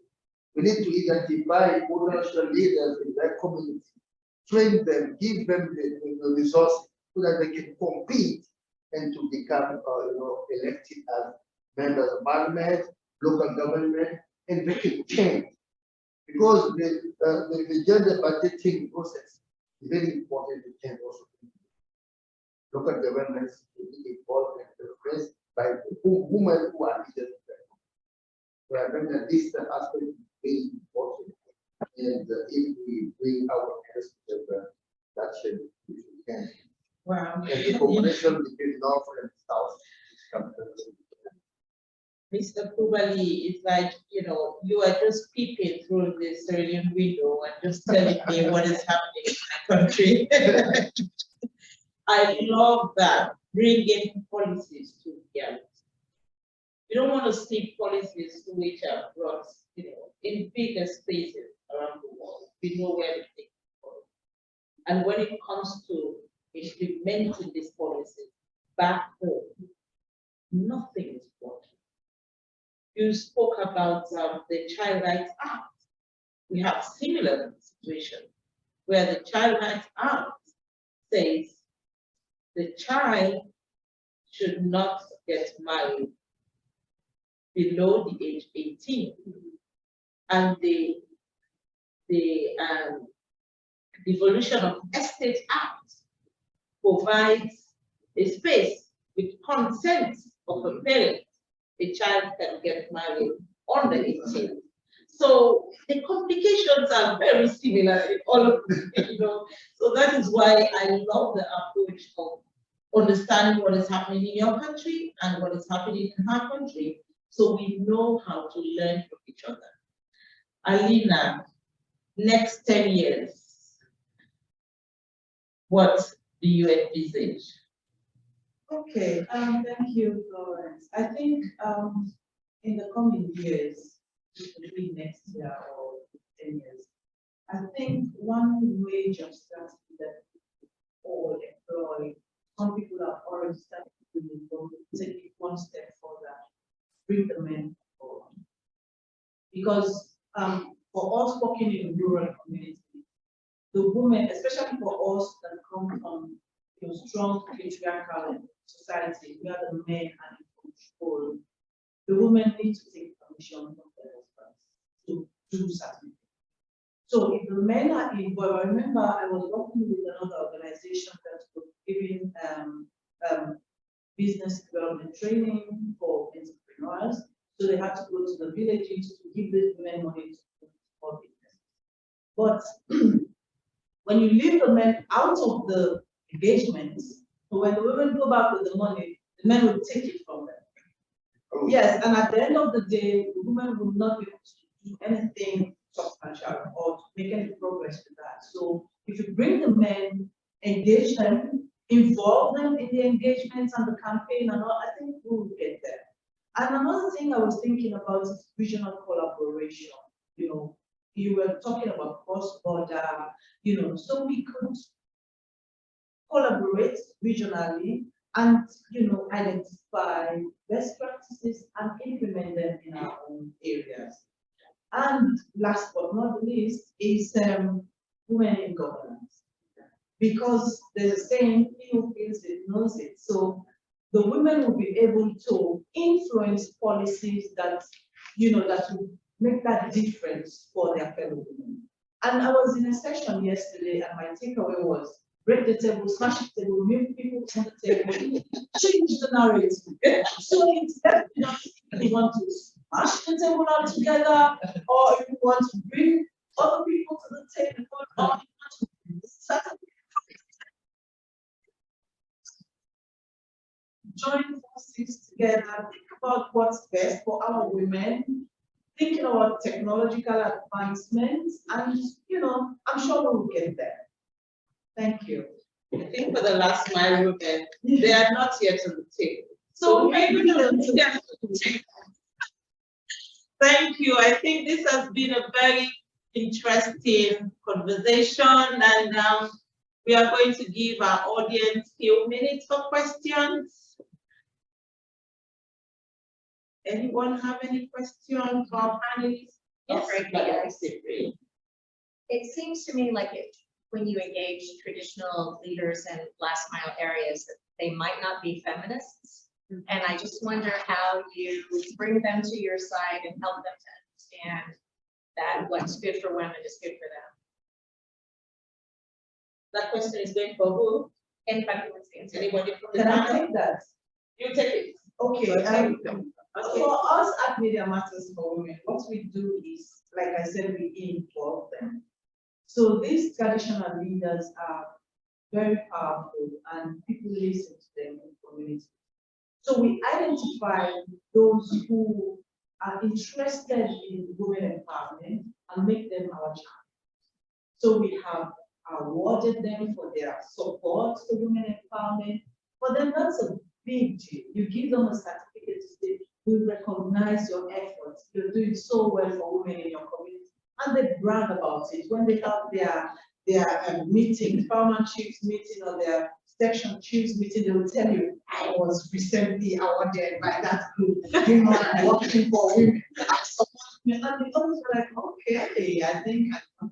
Speaker 5: We need to identify potential leaders in their community, train them, give them the resources so that they can compete and to become elected as members of parliament, local government, and they can change. Because the gender budgeting process is very important to change also. Local governments will be involved and replaced by the women who are leaders. So I think that this aspect is very important. And if we bring our hands together, that should be can.
Speaker 8: Wow.
Speaker 5: And the cooperation between North and South is coming.
Speaker 8: Mr. Kubali, it's like, you are just peeping through the Sierra Leone window and just telling me what is happening in my country. I love that, bringing policies to reality. You don't want to see policies which are brought, in bigger spaces around the world. We know where to take it. And when it comes to implementing these policies back home, nothing is working. You spoke about the Child Rights Act. We have similar situation where the Child Rights Act says the child should not get married below the age 18. And the Devolution of Estate Act provides a space with consent of a parent. A child can get married under 18. So the complications are very similar in all of them, So that is why I love the approach of understanding what is happening in your country and what is happening in our country, so we know how to learn from each other. Alina, next 10 years, what do you envisage?
Speaker 9: Okay, thank you, Florence. I think in the coming years, maybe next year or 10 years, I think one major strategy that all employ, some people have already started doing, but take it one step further, bring the men forward. Because for us working in rural communities, the women, especially for us that come from strong patriarchal society, where the men are in control, the women need to take permission from their husbands to do certain things. So if the men are involved, I remember I was working with another organization that was giving business development training for entrepreneurs. So they had to go to the villages to give these women money to support business. But when you leave the men out of the engagements, so when the women go back with the money, the men will take it from them. Yes, and at the end of the day, the women will not be able to do anything substantial or to make any progress with that. So if you bring the men, engage them, involve them in the engagements and the campaign and all, I think we will get there. And another thing I was thinking about is regional collaboration. You were talking about cross-border, so we could collaborate regionally and, identify best practices and implement them in our own areas. And last but not least is women in governance. Because there's a saying, he who feels it knows it. So the women will be able to influence policies that, that will make that difference for their fellow women. And I was in a session yesterday and my takeaway was, break the table, smash the table, move people on the table, change the narrative. So it's definitely not if you want to smash the table altogether, or if you want to bring other people to the table, or you want to join forces together, think about what's best for our women, thinking about technological advancements, and I'm sure we will get there. Thank you.
Speaker 8: I think for the last mile women, they are not yet on the table.
Speaker 9: So
Speaker 8: maybe
Speaker 9: maybe
Speaker 8: they'll get to the table. Thank you. I think this has been a very interesting conversation, and we are going to give our audience a few minutes for questions. Anyone have any questions for our panelists?
Speaker 10: Yes.
Speaker 8: Yes.
Speaker 10: It seems to me like when you engage traditional leaders in last mile areas, that they might not be feminists. And I just wonder how you bring them to your side and help them to understand that what's good for women is good for them.
Speaker 8: That question is going for who?
Speaker 10: Anybody wants to answer?
Speaker 8: Anybody from the
Speaker 9: Can I
Speaker 8: panel?
Speaker 9: take that?
Speaker 8: You take it.
Speaker 9: Okay.
Speaker 8: Okay.
Speaker 9: For us at Media Matters for Women, what we do is, like I said, we involve them. So these traditional leaders are very powerful and people listen to them in communities. So we identify those who are interested in women empowerment and make them our champions. So we have awarded them for their support to women empowerment. For them, that's a big deal. You give them a certificate to say, we recognize your efforts. You're doing so well for women in your community. And they brag about it. When they have their meeting, farmer chiefs meeting, or their section chiefs meeting, they will tell you, I was recently awarded by that group, working for women. And the others are like, okay, I think I'm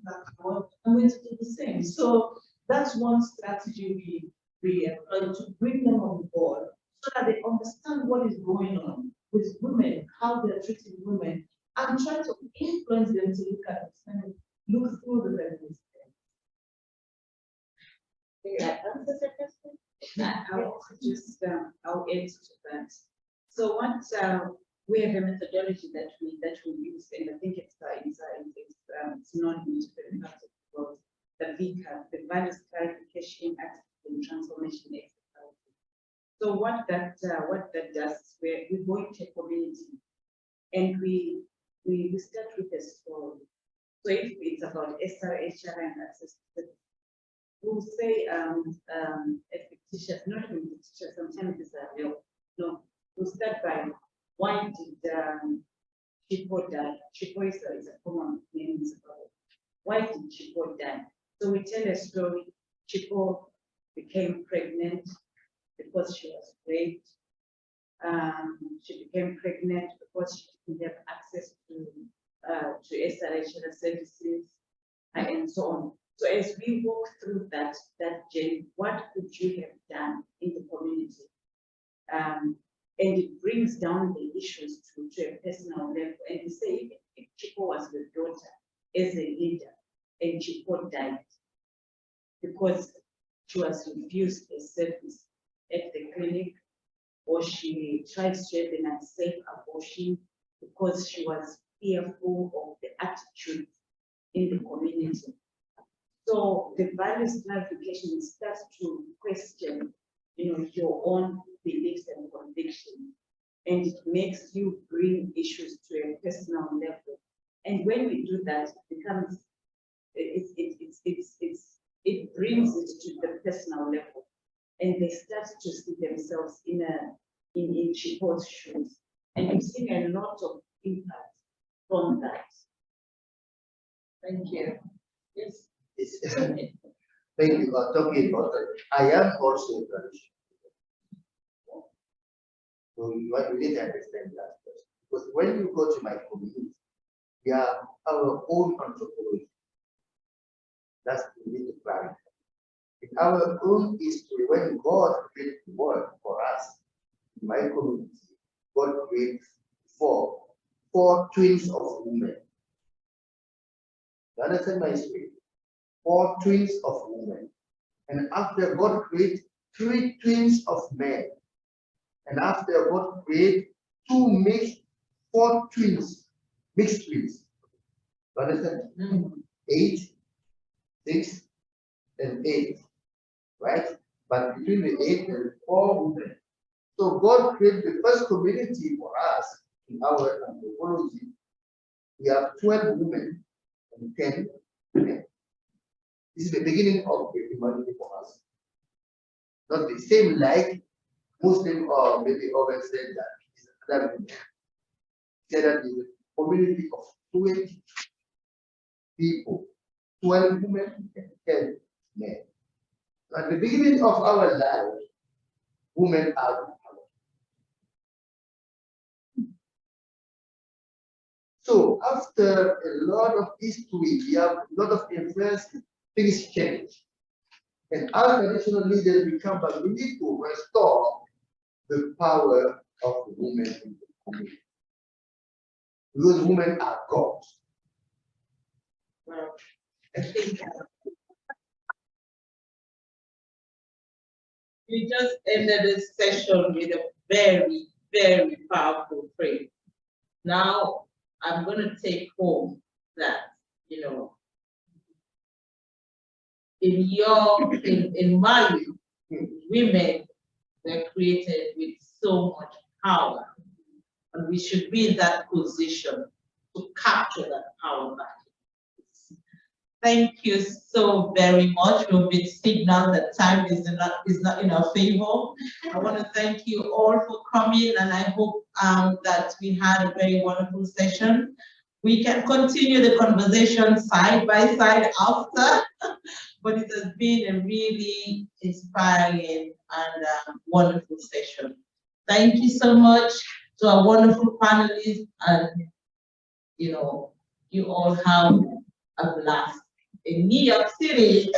Speaker 9: going to do the same. So that's one strategy we employ to bring them on board so that they understand what is going on with women, how they're treating women, and try to influence them to look at this and look through the feminist.
Speaker 7: Answer the question? I'll just I'll add to that. So what we have a methodology that we use, and I think it's known in different parts of the world, the VCAP, the Values Clarification, Active and Transformation Exercise. So what that does is we go into a community and we start with a story. So if it's about SR, and access to, we'll say a fictitious, not even fictitious, sometimes it's a real. No, we'll start by why did Chipo die? Chipo is a common name in Zimbabwe. Why did Chipo die? So we tell a story. Chipo became pregnant because she was raped. She became pregnant because she didn't have access to SRH services and so on. So as we walk through that journey, what could you have done in the community? And it brings down the issues to a personal level. And we say, if Chipo was the daughter as a leader, and Chipo died because she was refused a service at the clinic, or she tried to have an unsafe abortion because she was fearful of the attitude in the community. So the values clarification starts to question, your own beliefs and convictions, and it makes you bring issues to a personal level. And when we do that, it becomes, it brings it to the personal level, and they start to see themselves in Chipo's shoes, and you've seen a lot of impact from that.
Speaker 8: Thank you. Yes.
Speaker 5: Thank you. Talking about that, I am also a tradition. So you need to understand that first. Because when you go to my community, we have our own anthropology. That's what we need to clarify. In our own history, when God created the world for us, in my community, God created four twins of women. You understand my history? 4 twins of women. And after God created 3 twins of men. And after God created 4 twins, mixed twins. You understand? 8, 6, and 8. Right? But between the 8 and 4 women. So God created the first community for us in our anthropology. We have 12 women and 10 men. This is the beginning of the humanity for us. Not the same like Muslim or maybe others said that is another thing. Said that is a community of 20 people, 12 women and 10 men. At the beginning of our life, women are the power. So after a lot of history, we have a lot of influence, things change. And our traditional leaders become, but we need to restore the power of the women in the community. Because women are gods.
Speaker 8: Well, I think we just ended this session with a very, very powerful phrase. Now, I'm going to take home that, in my view, women were created with so much power, and we should be in that position to capture that power back. Thank you so very much. We'll be signal that time is not in our favor. I want to thank you all for coming, and I hope that we had a very wonderful session. We can continue the conversation side by side after, but it has been a really inspiring and wonderful session. Thank you so much to our wonderful panelists, and you all have a blast in New York City.